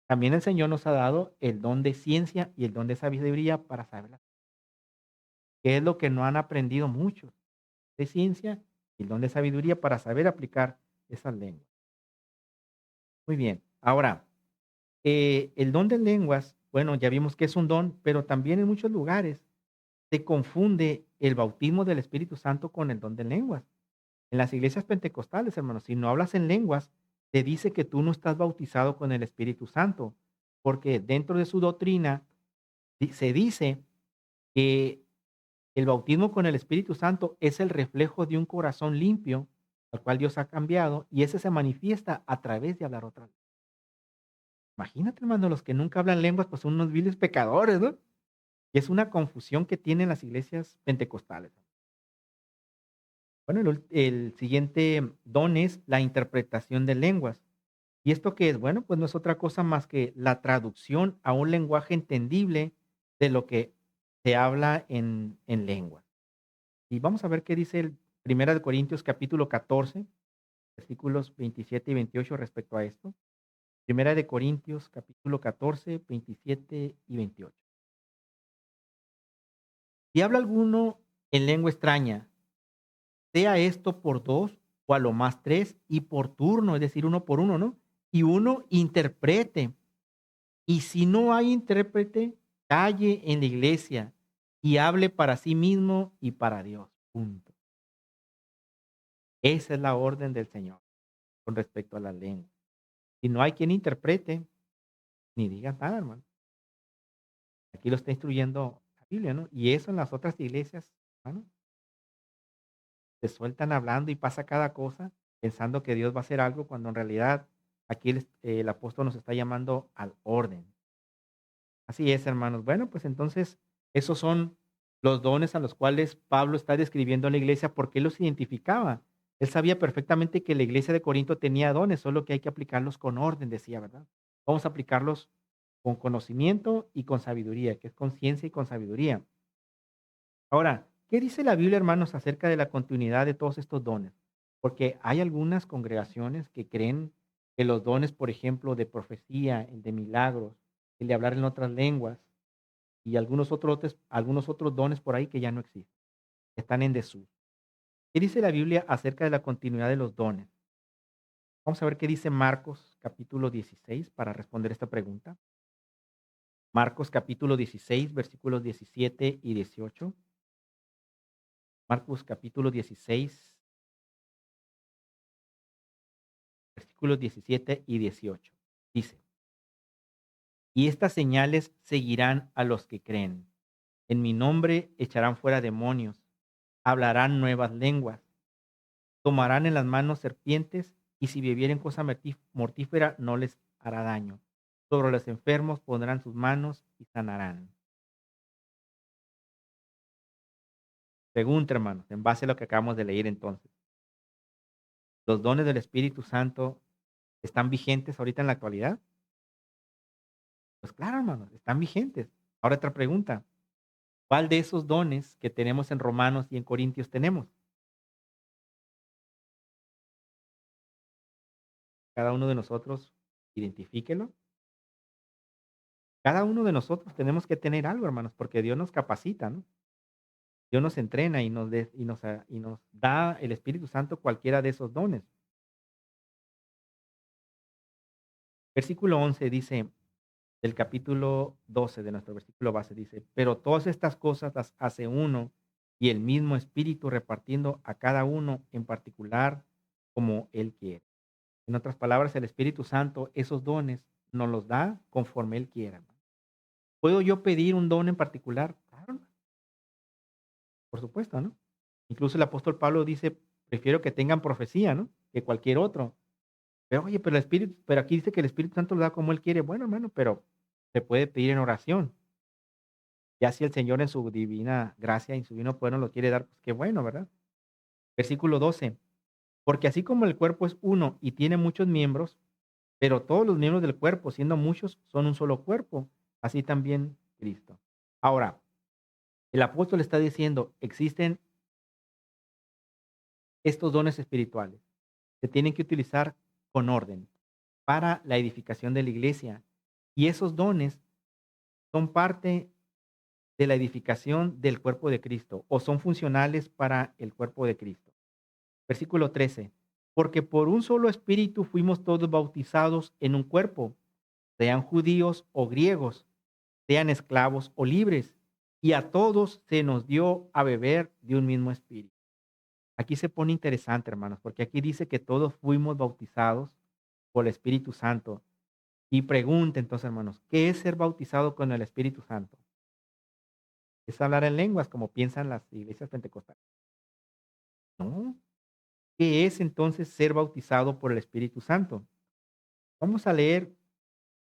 [SPEAKER 1] también el Señor nos ha dado el don de ciencia y el don de sabiduría para saberla, que es lo que no han aprendido muchos, de ciencia y el don de sabiduría para saber aplicar esas lenguas. Muy bien. Ahora, el don de lenguas, bueno, ya vimos que es un don, pero también en muchos lugares se confunde el bautismo del Espíritu Santo con el don de lenguas. En las iglesias pentecostales, hermanos, si no hablas en lenguas, te dice que tú no estás bautizado con el Espíritu Santo, porque dentro de su doctrina se dice que el bautismo con el Espíritu Santo es el reflejo de un corazón limpio, al cual Dios ha cambiado, y ese se manifiesta a través de hablar otra lengua. Imagínate, hermano, los que nunca hablan lenguas, pues son unos viles pecadores, ¿no? Y es una confusión que tienen las iglesias pentecostales. Bueno, el siguiente don es la interpretación de lenguas. ¿Y esto qué es? Bueno, pues no es otra cosa más que la traducción a un lenguaje entendible de lo que se habla en lengua. Y vamos a ver qué dice el Primera de Corintios capítulo 14, versículos 27 y 28 respecto a esto. Primera de Corintios capítulo 14, 27 y 28. Si habla alguno en lengua extraña, sea esto por dos o a lo más tres y por turno, es decir, uno por uno, ¿no? Y uno interprete. Y si no hay intérprete, calle en la iglesia y hable para sí mismo y para Dios. Punto. Esa es la orden del Señor con respecto a la lengua. Si no hay quien interprete, ni diga nada, hermano. Aquí lo está instruyendo la Biblia, ¿no? Y eso en las otras iglesias, hermano, se sueltan hablando y pasa cada cosa pensando que Dios va a hacer algo cuando en realidad aquí el apóstol nos está llamando al orden. Así es, hermanos. Bueno, pues entonces esos son los dones a los cuales Pablo está describiendo a la iglesia porque él los identificaba. Él sabía perfectamente que la iglesia de Corinto tenía dones, solo que hay que aplicarlos con orden, decía, ¿verdad? Vamos a aplicarlos con conocimiento y con sabiduría, que es con ciencia y con sabiduría. Ahora, ¿qué dice la Biblia, hermanos, acerca de la continuidad de todos estos dones? Porque hay algunas congregaciones que creen que los dones, por ejemplo, de profecía, el de milagros, el de hablar en otras lenguas y algunos otros dones por ahí que ya no existen, están en desuso. ¿Qué dice la Biblia acerca de la continuidad de los dones? Vamos a ver qué dice Marcos capítulo 16 para responder esta pregunta. Marcos capítulo 16, versículos 17 y 18. Marcos capítulo 16, versículos 17 y 18. Dice, y estas señales seguirán a los que creen. En mi nombre echarán fuera demonios, hablarán nuevas lenguas, tomarán en las manos serpientes y si bebieren cosa mortífera no les hará daño. Sobre los enfermos pondrán sus manos y sanarán. Pregunta, hermanos, en base a lo que acabamos de leer entonces. ¿Los dones del Espíritu Santo están vigentes ahorita en la actualidad? Pues claro, hermanos, están vigentes. Ahora otra pregunta. ¿Cuál de esos dones que tenemos en Romanos y en Corintios tenemos? Cada uno de nosotros, identifíquelo. Cada uno de nosotros tenemos que tener algo, hermanos, porque Dios nos capacita, ¿no? Dios nos entrena y nos da el Espíritu Santo cualquiera de esos dones. Versículo 11 dice, del capítulo 12 de nuestro versículo base, dice, pero todas estas cosas las hace uno y el mismo Espíritu repartiendo a cada uno en particular como Él quiere. En otras palabras, el Espíritu Santo, esos dones, nos los da conforme Él quiera. ¿Puedo yo pedir un don en particular? Claro, por supuesto, ¿no? Incluso el apóstol Pablo dice, prefiero que tengan profecía, ¿no? Que cualquier otro. Pero oye, pero aquí dice que el Espíritu Santo lo da como Él quiere. Bueno, hermano, pero se puede pedir en oración. Ya si el Señor en su divina gracia y en su divino poder nos lo quiere dar, pues qué bueno, ¿verdad? Versículo 12. Porque así como el cuerpo es uno y tiene muchos miembros, pero todos los miembros del cuerpo, siendo muchos, son un solo cuerpo, así también Cristo. Ahora, el apóstol está diciendo, existen estos dones espirituales, se tienen que utilizar con orden para la edificación de la iglesia. Y esos dones son parte de la edificación del cuerpo de Cristo o son funcionales para el cuerpo de Cristo. Versículo 13. Porque por un solo espíritu fuimos todos bautizados en un cuerpo, sean judíos o griegos, sean esclavos o libres, y a todos se nos dio a beber de un mismo espíritu. Aquí se pone interesante, hermanos, porque aquí dice que todos fuimos bautizados por el Espíritu Santo. Y pregunta entonces, hermanos, ¿qué es ser bautizado con el Espíritu Santo? ¿Es hablar en lenguas como piensan las iglesias pentecostales? No. ¿Qué es entonces ser bautizado por el Espíritu Santo? Vamos a leer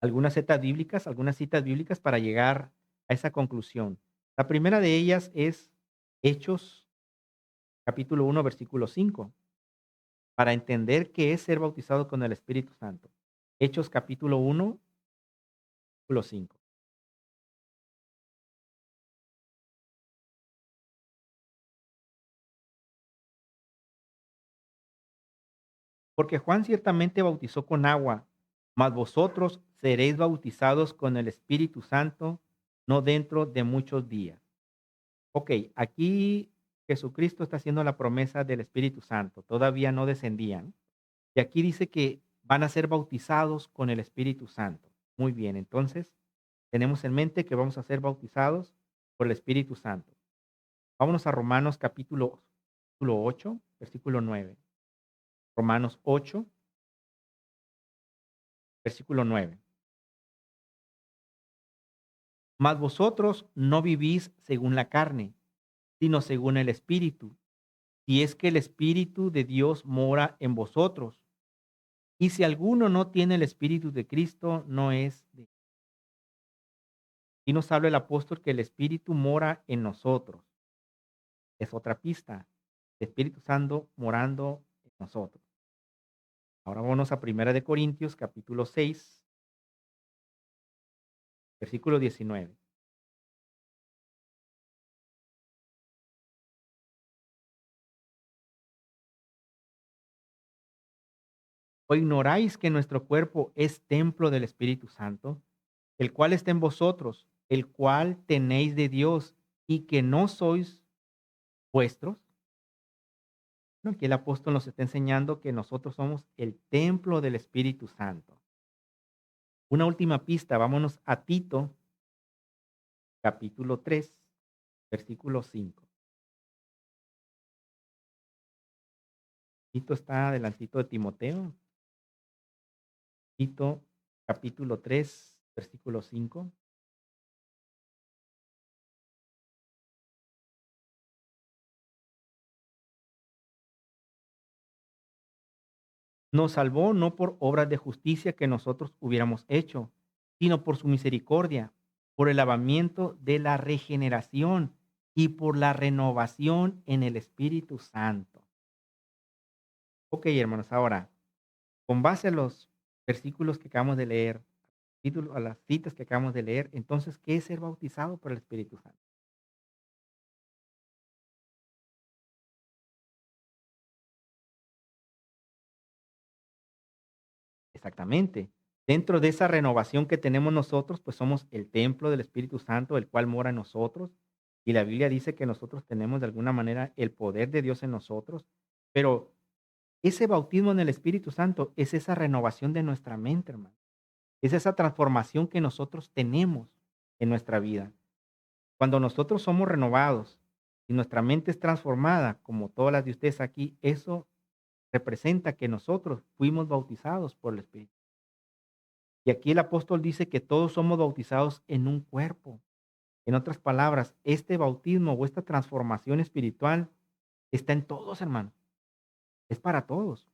[SPEAKER 1] algunas citas bíblicas para llegar a esa conclusión. La primera de ellas es Hechos capítulo 1 versículo 5 para entender qué es ser bautizado con el Espíritu Santo. Hechos capítulo 1 versículo 5. Porque Juan ciertamente bautizó con agua, mas vosotros seréis bautizados con el Espíritu Santo no dentro de muchos días. Ok, aquí Jesucristo está haciendo la promesa del Espíritu Santo. Todavía no descendían. Y aquí dice que van a ser bautizados con el Espíritu Santo. Muy bien, entonces tenemos en mente que vamos a ser bautizados por el Espíritu Santo. Vámonos a Romanos capítulo 8, versículo 9. Romanos 8, versículo 9. Mas vosotros no vivís según la carne, sino según el Espíritu, si es que el Espíritu de Dios mora en vosotros. Y si alguno no tiene el Espíritu de Cristo, no es de. Y nos habla el apóstol que el Espíritu mora en nosotros. Es otra pista. El Espíritu Santo morando en nosotros. Ahora vamos a Primera de Corintios, capítulo 6, versículo 19. ¿O ignoráis que nuestro cuerpo es templo del Espíritu Santo, el cual está en vosotros, el cual tenéis de Dios y que no sois vuestros? No, aquí el apóstol nos está enseñando que nosotros somos el templo del Espíritu Santo. Una última pista, vámonos a Tito, capítulo 3, versículo 5. Tito está adelantito de Timoteo. Tito, capítulo 3, versículo 5. Nos salvó no por obras de justicia que nosotros hubiéramos hecho, sino por su misericordia, por el lavamiento de la regeneración y por la renovación en el Espíritu Santo. Ok, hermanos, ahora, con base a los versículos que acabamos de leer, a las citas que acabamos de leer, entonces, ¿qué es ser bautizado por el Espíritu Santo? Exactamente. Dentro de esa renovación que tenemos nosotros, pues somos el templo del Espíritu Santo, el cual mora en nosotros. Y la Biblia dice que nosotros tenemos de alguna manera el poder de Dios en nosotros. Pero ese bautismo en el Espíritu Santo es esa renovación de nuestra mente, hermano. Es esa transformación que nosotros tenemos en nuestra vida. Cuando nosotros somos renovados y nuestra mente es transformada, como todas las de ustedes aquí, eso representa que nosotros fuimos bautizados por el Espíritu. Y aquí el apóstol dice que todos somos bautizados en un cuerpo. En otras palabras, este bautismo o esta transformación espiritual está en todos, hermano. Es para todos.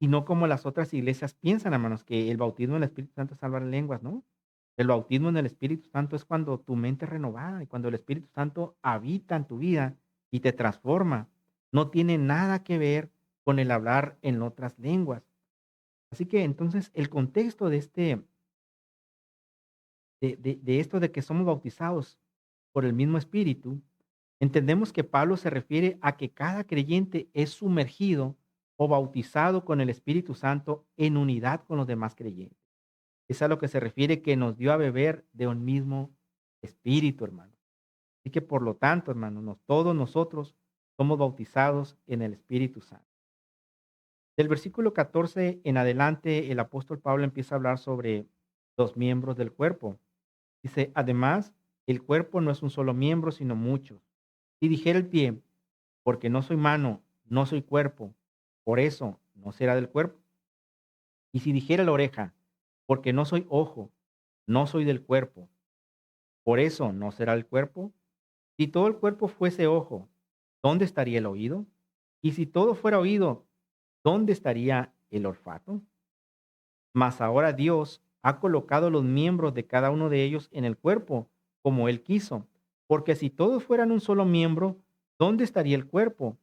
[SPEAKER 1] Y no como las otras iglesias piensan, hermanos, que el bautismo en el Espíritu Santo es hablar en lenguas, ¿no? El bautismo en el Espíritu Santo es cuando tu mente es renovada y cuando el Espíritu Santo habita en tu vida y te transforma. No tiene nada que ver con el hablar en otras lenguas. Así que entonces el contexto de esto de que somos bautizados por el mismo Espíritu, entendemos que Pablo se refiere a que cada creyente es sumergido o bautizado con el Espíritu Santo en unidad con los demás creyentes. Es a lo que se refiere que nos dio a beber de un mismo Espíritu, hermano. Así que por lo tanto, hermanos, todos nosotros somos bautizados en el Espíritu Santo. Del versículo 14 en adelante, el apóstol Pablo empieza a hablar sobre los miembros del cuerpo. Dice, además, el cuerpo no es un solo miembro, sino muchos. Si dijera el pie, porque no soy mano, no soy cuerpo, por eso no será del cuerpo. Y si dijera la oreja, porque no soy ojo, no soy del cuerpo, por eso no será el cuerpo. Si todo el cuerpo fuese ojo, ¿dónde estaría el oído? Y si todo fuera oído, ¿dónde estaría el olfato? Mas ahora Dios ha colocado los miembros de cada uno de ellos en el cuerpo, como Él quiso. Porque si todos fueran un solo miembro, ¿dónde estaría el cuerpo?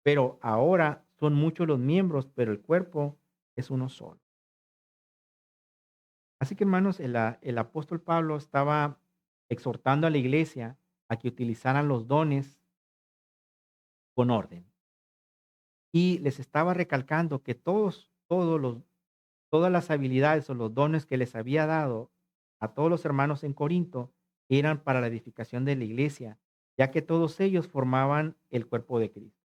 [SPEAKER 1] Pero ahora son muchos los miembros, pero el cuerpo es uno solo. Así que hermanos, el apóstol Pablo estaba exhortando a la iglesia a que utilizaran los dones con orden. y les estaba recalcando que todas las habilidades o los dones que les había dado a todos los hermanos en Corinto eran para la edificación de la iglesia, ya que todos ellos formaban el cuerpo de Cristo.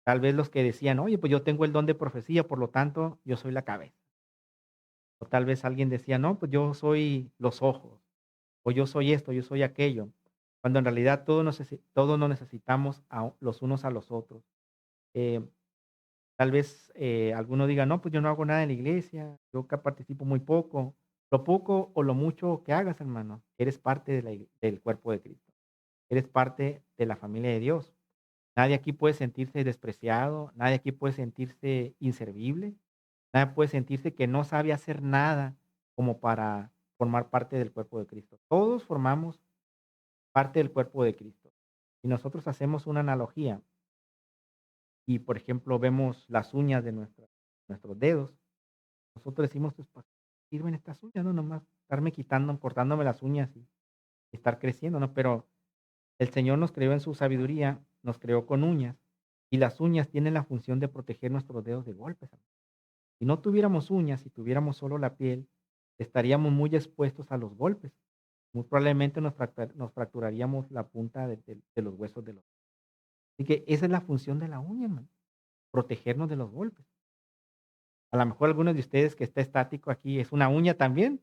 [SPEAKER 1] Tal vez los que decían, oye, pues yo tengo el don de profecía, por lo tanto, yo soy la cabeza. O tal vez alguien decía, no, pues yo soy los ojos, o yo soy esto, yo soy aquello. Cuando en realidad todos nos necesitamos los unos a los otros. Eh, Tal vez alguno diga, no, pues yo no hago nada en la iglesia, yo que participo muy poco. Lo poco o lo mucho que hagas, hermano, eres parte del cuerpo de Cristo. Eres parte de la familia de Dios. Nadie aquí puede sentirse despreciado, nadie aquí puede sentirse inservible, nadie puede sentirse que no sabe hacer nada como para formar parte del cuerpo de Cristo. Todos formamos parte del cuerpo de Cristo. Y nosotros hacemos una analogía y, por ejemplo, vemos las uñas de nuestros dedos. Nosotros decimos, pues, ¿para qué sirven estas uñas? No, nomás estarme quitando, cortándome las uñas y estar creciendo, ¿no? Pero el Señor nos creó en su sabiduría, nos creó con uñas, y las uñas tienen la función de proteger nuestros dedos de golpes. Si no tuviéramos uñas, si tuviéramos solo la piel, estaríamos muy expuestos a los golpes. Muy probablemente nos fracturaríamos la punta de los huesos de los. Así que esa es la función de la uña, hermano, protegernos de los golpes. A lo mejor algunos de ustedes que está estático aquí es una uña también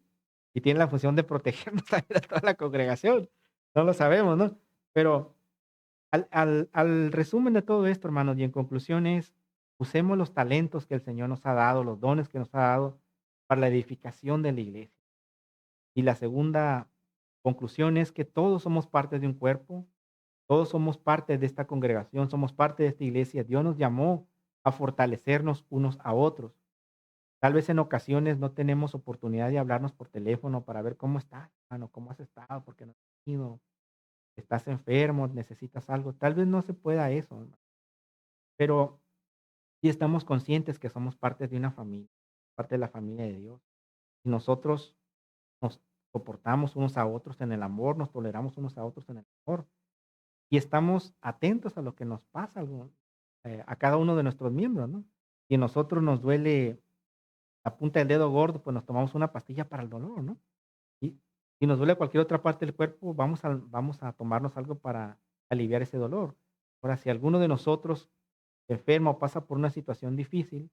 [SPEAKER 1] y tiene la función de protegernos también a toda la congregación. No lo sabemos, ¿no? Pero al resumen de todo esto, hermanos, y en conclusión es, usemos los talentos que el Señor nos ha dado, los dones que nos ha dado para la edificación de la iglesia. Y la segunda conclusión es que todos somos parte de un cuerpo, todos somos parte de esta congregación, somos parte de esta iglesia. Dios nos llamó a fortalecernos unos a otros. Tal vez en ocasiones no tenemos oportunidad de hablarnos por teléfono para ver cómo estás, hermano, cómo has estado, porque no has venido, estás enfermo, necesitas algo. Tal vez no se pueda eso, hermano, pero sí estamos conscientes que somos parte de una familia, parte de la familia de Dios. Y nosotros nos soportamos unos a otros en el amor, nos toleramos unos a otros en el amor y estamos atentos a lo que nos pasa a cada uno de nuestros miembros, ¿no? Si a nosotros nos duele la punta del dedo gordo, pues nos tomamos una pastilla para el dolor, ¿no? Y si nos duele cualquier otra parte del cuerpo, vamos a tomarnos algo para aliviar ese dolor. Ahora, si alguno de nosotros se enferma o pasa por una situación difícil,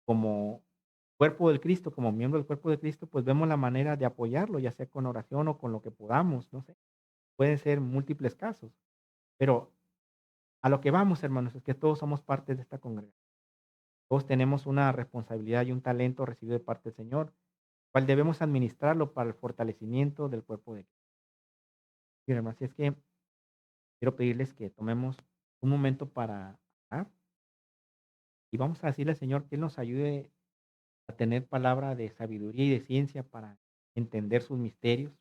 [SPEAKER 1] como cuerpo del Cristo, como miembro del cuerpo de Cristo, pues vemos la manera de apoyarlo, ya sea con oración o con lo que podamos, no sé. Pueden ser múltiples casos, pero a lo que vamos, hermanos, es que todos somos parte de esta congregación. Todos tenemos una responsabilidad y un talento recibido de parte del Señor, cual debemos administrarlo para el fortalecimiento del cuerpo de Cristo. Bien, hermanos, así es que quiero pedirles que tomemos un momento para orar y vamos a decirle al Señor que Él nos ayude a tener palabra de sabiduría y de ciencia para entender sus misterios.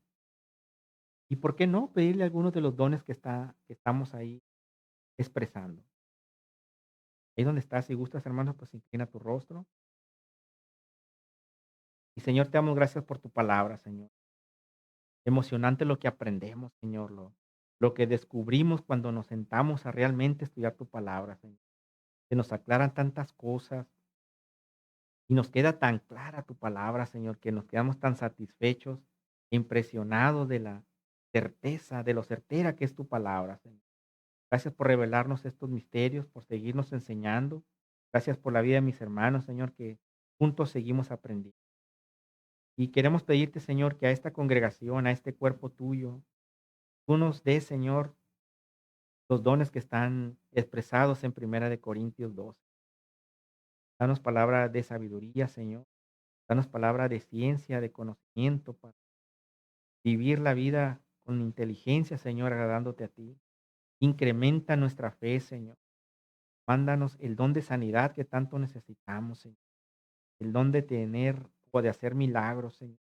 [SPEAKER 1] Y por qué no pedirle algunos de los dones que estamos ahí expresando. Ahí donde estás, si gustas, hermano, pues inclina tu rostro. Y Señor, te damos gracias por tu palabra, Señor. Emocionante lo que aprendemos, Señor, lo que descubrimos cuando nos sentamos a realmente estudiar tu palabra, Señor. Se nos aclaran tantas cosas y nos queda tan clara tu palabra, Señor, que nos quedamos tan satisfechos, impresionados de la certeza, de lo certera que es tu palabra, Señor. Gracias por revelarnos estos misterios, por seguirnos enseñando. Gracias por la vida de mis hermanos, Señor, que juntos seguimos aprendiendo. Y queremos pedirte, Señor, que a esta congregación, a este cuerpo tuyo, tú nos des, Señor, los dones que están expresados en Primera de Corintios 12. Danos palabra de sabiduría, Señor. Danos palabra de ciencia, de conocimiento para vivir la vida con inteligencia, Señor, agradándote a ti. Incrementa nuestra fe, Señor. Mándanos el don de sanidad que tanto necesitamos, Señor. El don de tener o de hacer milagros, Señor.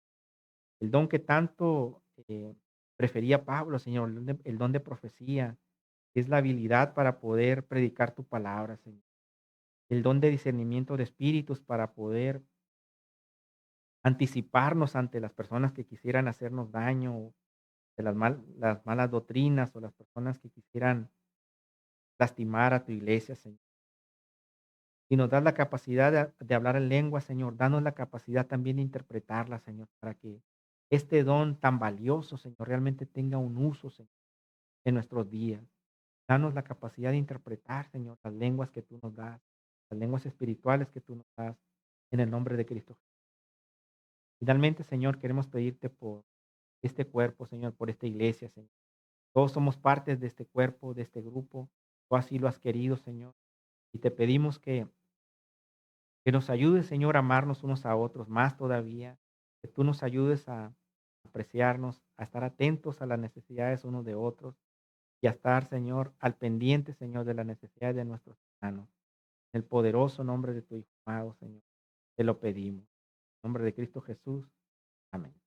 [SPEAKER 1] El don que tanto prefería Pablo, Señor, el don de profecía, es la habilidad para poder predicar tu palabra, Señor. El don de discernimiento de espíritus para poder anticiparnos ante las personas que quisieran hacernos daño, de las malas doctrinas o las personas que quisieran lastimar a tu iglesia, Señor. Si nos das la capacidad de hablar en lengua, Señor, danos la capacidad también de interpretarla, Señor, para que este don tan valioso, Señor, realmente tenga un uso, Señor, en nuestros días. Danos la capacidad de interpretar, Señor, las lenguas que tú nos das, las lenguas espirituales que tú nos das, en el nombre de Cristo. Finalmente, Señor, queremos pedirte por este cuerpo, Señor, por esta iglesia, Señor. Todos somos partes de este cuerpo, de este grupo. Tú así lo has querido, Señor. Y te pedimos que nos ayudes, Señor, a amarnos unos a otros más todavía. Que tú nos ayudes a apreciarnos, a estar atentos a las necesidades unos de otros y a estar, Señor, al pendiente, Señor, de las necesidades de nuestros hermanos. En el poderoso nombre de tu Hijo amado, Señor, te lo pedimos. En nombre de Cristo Jesús. Amén.